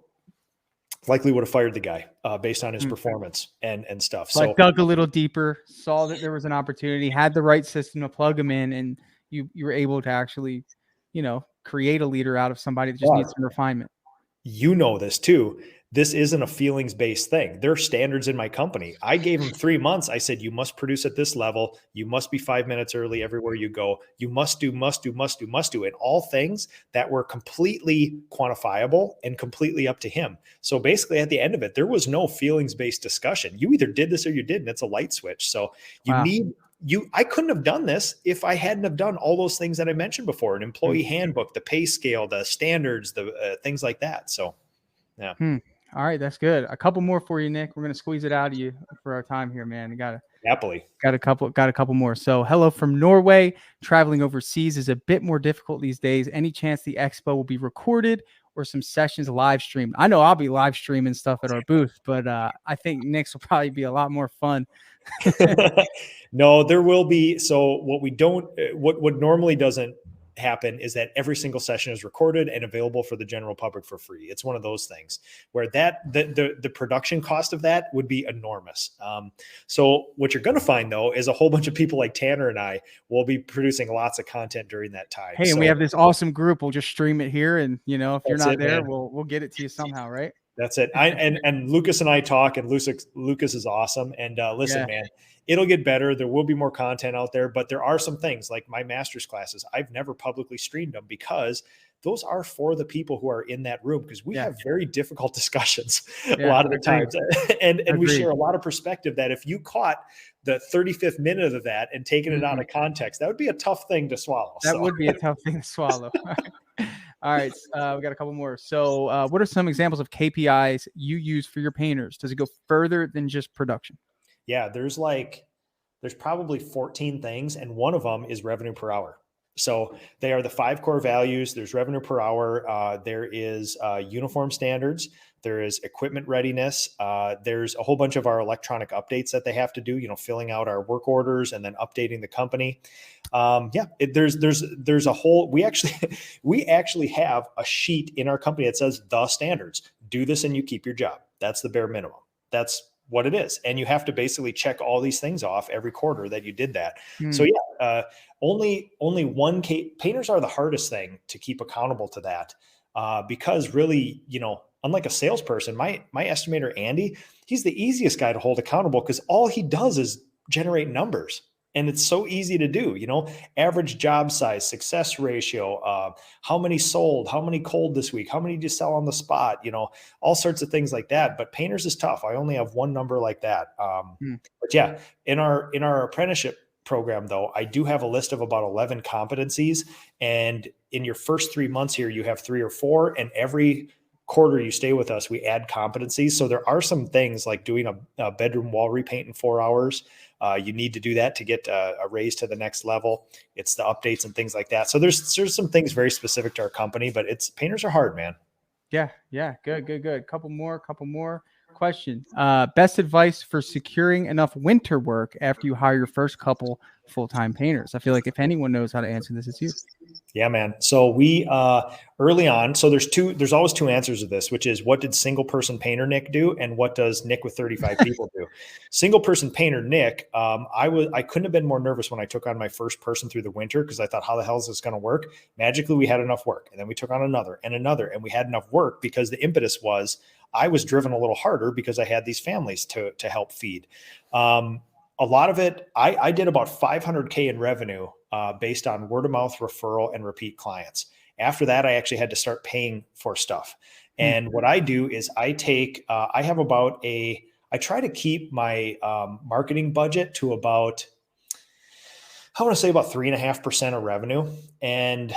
likely would have fired the guy based on his performance and stuff. But dug a little deeper, saw that there was an opportunity, had the right system to plug him in, and you were able to actually, create a leader out of somebody that just needs some refinement. You know this too. This isn't a feelings-based thing. There are standards in my company. I gave him 3 months. I said, you must produce at this level. You must be 5 minutes early everywhere you go. You must do, and all things that were completely quantifiable and completely up to him. So basically at the end of it, there was no feelings-based discussion. You either did this or you didn't. It's a light switch. So I couldn't have done this if I hadn't have done all those things that I mentioned before, an employee handbook, the pay scale, the standards, the things like that. So, yeah. All right. That's good. A couple more for you, Nick. We're going to squeeze it out of you for our time here, man. Happily. Got a couple more. So hello from Norway. Traveling overseas is a bit more difficult these days. Any chance the expo will be recorded or some sessions live streamed? I know I'll be live streaming stuff at our booth, but I think Nick's will probably be a lot more fun. No, there will be. So what normally doesn't happen is that every single session is recorded and available for the general public for free. It's one of those things where the production cost of that would be enormous. So what you're going to find though is a whole bunch of people like Tanner and I will be producing lots of content during that time. Hey, and we have this awesome group. We'll just stream it here, and if you're not there, we'll get it to you somehow, right? That's it. And Lucas and I talk, and Lucas is awesome. And listen, man, it'll get better. There will be more content out there, but there are some things like my master's classes. I've never publicly streamed them because those are for the people who are in that room, because we have very difficult discussions a lot of the times. And we share a lot of perspective that if you caught the 35th minute of that and taken it out of context, that would be a tough thing to swallow. That would be a tough thing to swallow. All right. We got a couple more. So what are some examples of KPIs you use for your painters? Does it go further than just production? Yeah, there's probably 14 things, and one of them is revenue per hour. So they are the 5 core values. There's revenue per hour. There is uniform standards. There is equipment readiness. There's a whole bunch of our electronic updates that they have to do, filling out our work orders and then updating the company. There's a whole, we actually have a sheet in our company that says the standards. Do this and you keep your job. That's the bare minimum. That's what it is. And you have to basically check all these things off every quarter that you did that. So only one painters are the hardest thing to keep accountable to that, because really, unlike a salesperson, my estimator, Andy, he's the easiest guy to hold accountable because all he does is generate numbers. And it's so easy to do, average job size, success ratio, how many sold, how many cold this week, how many did you sell on the spot, all sorts of things like that. But painters is tough. I only have one number like that. But yeah, in our apprenticeship program, though, I do have a list of about 11 competencies. And in your first 3 months here, you have 3 or 4, and every quarter you stay with us, we add competencies. So there are some things like doing a bedroom wall repaint in 4 hours. You need to do that to get a raise to the next level. It's the updates and things like that. So there's some things very specific to our company, but painters are hard, man. Yeah. Good. Couple more. Question. Best advice for securing enough winter work after you hire your first couple full-time painters? I feel like if anyone knows how to answer this, it's you. Yeah, man. So we early on, so there's always 2 answers to this, which is what did single person painter Nick do, and what does Nick with 35 people do? Single person painter Nick, I couldn't have been more nervous when I took on my first person through the winter, because I thought, how the hell is this going to work? Magically, we had enough work, and then we took on another, and we had enough work because the impetus was I was driven a little harder because I had these families to help feed. A lot of it, I did about $500K in revenue based on word of mouth, referral, and repeat clients. After that, I actually had to start paying for stuff. And what I do is I try to keep my marketing budget to about, I want to say about 3.5% of revenue. And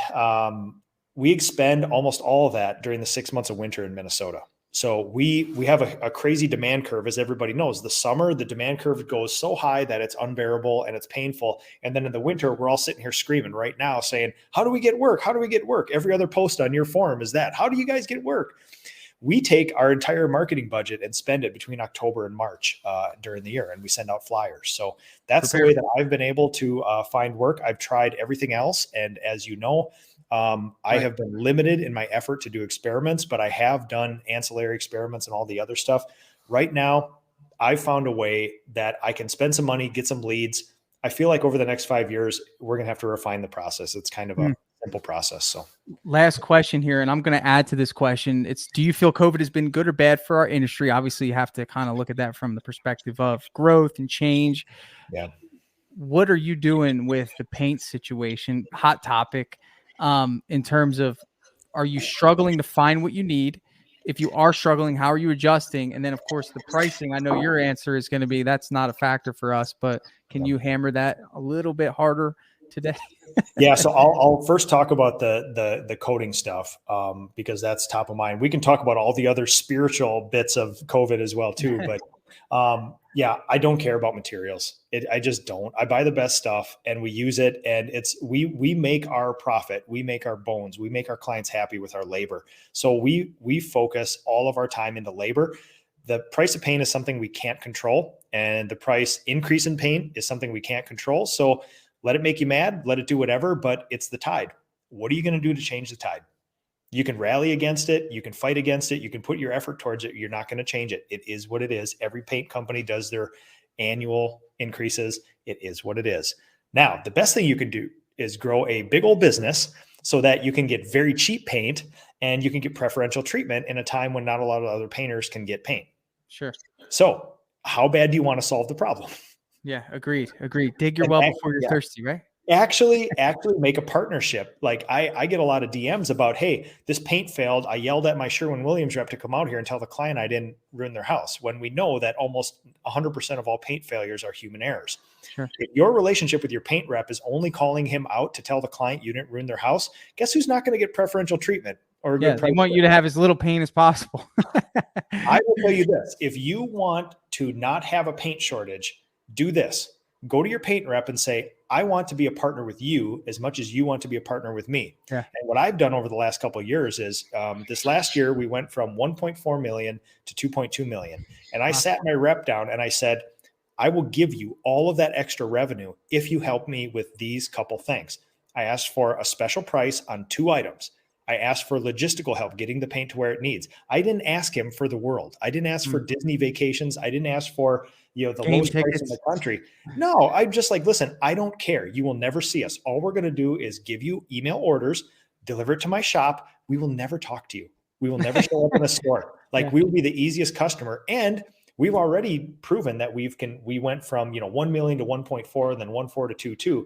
we expend almost all of that during the 6 months of winter in Minnesota. So we have a crazy demand curve, as everybody knows. The summer, the demand curve goes so high that it's unbearable and it's painful. And then in the winter, we're all sitting here screaming right now saying, how do we get work? How do we get work? Every other post on your forum is that. How do you guys get work? we take our entire marketing budget and spend it between October and March during the year, and we send out flyers. So that's the Prepare. way that I've been able to find work. I've tried everything else, and as you know, I have been limited in my effort to do experiments, but I have done ancillary experiments and all the other stuff. Right now, I've found a way that I can spend some money, get some leads. I feel like over the next 5 years, we're going to have to refine the process. It's kind of a simple process. So Last question here, and I'm going to add to this question. It's, do you feel COVID has been good or bad for our industry? Obviously, you have to kind of look at that from the perspective of growth and change. yeah. What are you doing with the paint situation? Hot topic. In terms of, are you struggling to find what you need? If you are struggling, how are you adjusting? And then, of course, the pricing. I know your answer is going to be that's not a factor for us, but can you hammer that a little bit harder today? Yeah, so I'll first talk about the coding stuff because that's top of mind. We can talk about all the other spiritual bits of COVID as well too, but yeah, I don't care about materials. I just don't. I buy the best stuff and we use it, and we make our profit, we make our bones, we make our clients happy with our labor. So we focus all of our time into labor. The price of paint is something we can't control, and the price increase in paint is something we can't control. So let it make you mad, let it do whatever, but it's the tide. What are you going to do to change the tide? You can rally against it. You can fight against it. You can put your effort towards it. You're not going to change it. It is what it is. Every paint company does their annual increases. It is what it is. Now, the best thing you can do is grow a big old business so that you can get very cheap paint and you can get preferential treatment in a time when not a lot of other painters can get paint. Sure. So how bad do you want to solve the problem? Yeah, agreed. Dig your well before you're thirsty, right? Actually make a partnership. Like I get a lot of DMs about, hey, this paint failed. I yelled at my Sherwin-Williams rep to come out here and tell the client I didn't ruin their house, when we know that almost 100% of all paint failures are human errors. Sure. If your relationship with your paint rep is only calling him out to tell the client you didn't ruin their house, guess who's not going to get preferential treatment or a good price? They want you to have as little paint as possible. I will tell you this. If you want to not have a paint shortage, do this. Go to your paint rep and say, I want to be a partner with you as much as you want to be a partner with me. Yeah. And what I've done over the last couple of years is this last year, we went from 1.4 million to 2.2 million. And I sat my rep down and I said, I will give you all of that extra revenue if you help me with these couple things. I asked for a special price on 2 items. I asked for logistical help getting the paint to where it needs. I didn't ask him for the world. I didn't ask for Disney vacations. I didn't ask for, the Game lowest price in the country. No, I'm just like, listen, I don't care. You will never see us. All we're going to do is give you email orders, deliver it to my shop. We will never talk to you. We will never show up in a store. Like we will be the easiest customer. And we've already proven that we went from, 1 million to 1.4 and then 1.4 to 2.2.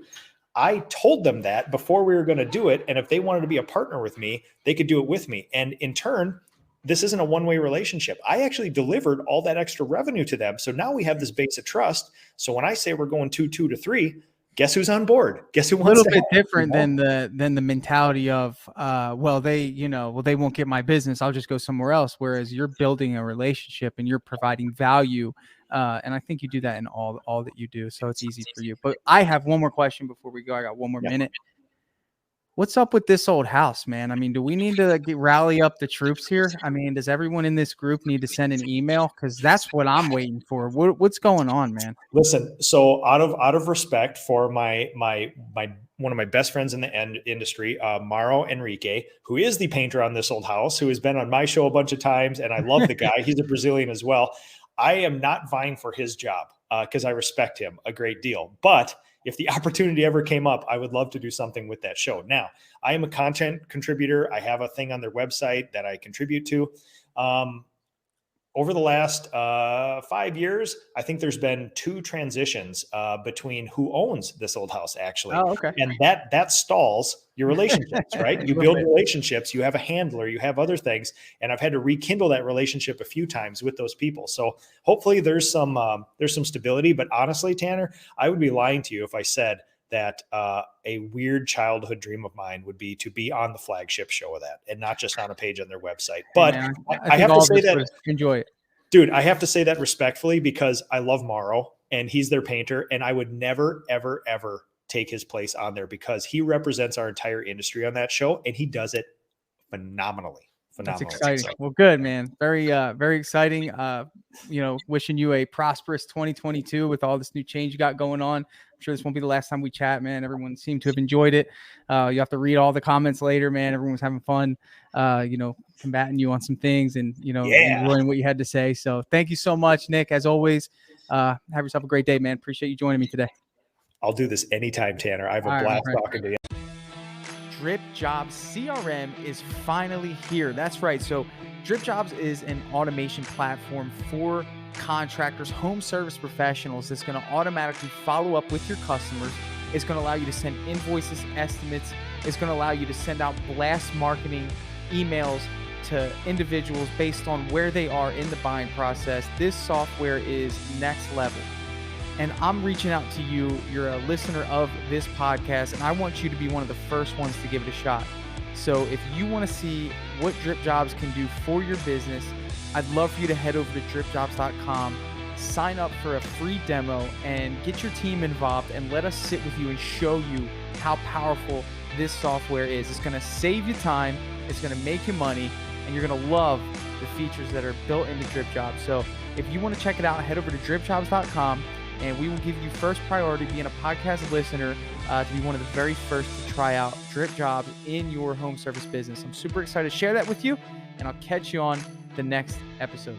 I told them that before we were going to do it. And if they wanted to be a partner with me, they could do it with me. And in turn, this isn't a one-way relationship. I actually delivered all that extra revenue to them. So now we have this base of trust. So when I say we're going 2 to 3, guess who's on board? Guess who wants to a little bit different than the mentality of, they won't get my business, I'll just go somewhere else. Whereas you're building a relationship and you're providing value. And I think you do that in all that you do. So it's easy for you. But I have one more question before we go. I got one more minute. What's up with this old house, man? I mean, do we need to rally up the troops here? I mean, does everyone in this group need to send an email? Because that's what I'm waiting for. What's going on, man? Listen, so out of respect for my one of my best friends in the industry, Mauro Enrique, who is the painter on this old house, who has been on my show a bunch of times, and I love the guy. He's a Brazilian as well. I am not vying for his job because I respect him a great deal. But if the opportunity ever came up, I would love to do something with that show. Now, I am a content contributor. I have a thing on their website that I contribute to. Over the last 5 years, I think there's been 2 transitions between who owns this old house, actually. Oh, okay. And that stalls your relationships, right? You build relationships, you have a handler, you have other things. And I've had to rekindle that relationship a few times with those people. So hopefully there's some stability. But honestly, Tanner, I would be lying to you if I said that a weird childhood dream of mine would be to be on the flagship show of that and not just on a page on their website. But hey, man, I have to say that, enjoy it. Dude, I have to say that respectfully because I love Mauro and he's their painter. And I would never, ever, ever take his place on there because he represents our entire industry on that show and he does it phenomenally. That's phenomenal. exciting. Well, good, man. Very exciting. Wishing you a prosperous 2022 with all this new change you got going on. I'm sure this won't be the last time we chat, man. Everyone seemed to have enjoyed it. You have to read all the comments later, man. Everyone was having fun, combating you on some things and, enjoying what you had to say. So thank you so much, Nick. As always, have yourself a great day, man. Appreciate you joining me today. I'll do this anytime, Tanner. I have a blast talking to you. Dripjobs CRM is finally here. That's right. So Dripjobs is an automation platform for contractors, home service professionals that's going to automatically follow up with your customers. It's going to allow you to send invoices, estimates. It's going to allow you to send out blast marketing emails to individuals based on where they are in the buying process. This software is next level. And I'm reaching out to you. You're a listener of this podcast, and I want you to be one of the first ones to give it a shot. So if you want to see what Dripjobs can do for your business, I'd love for you to head over to dripjobs.com, sign up for a free demo, and get your team involved, and let us sit with you and show you how powerful this software is. It's going to save you time, it's going to make you money, and you're going to love the features that are built into Dripjobs. So if you want to check it out, head over to dripjobs.com. And we will give you first priority being a podcast listener to be one of the very first to try out Dripjobs in your home service business. I'm super excited to share that with you, and I'll catch you on the next episode.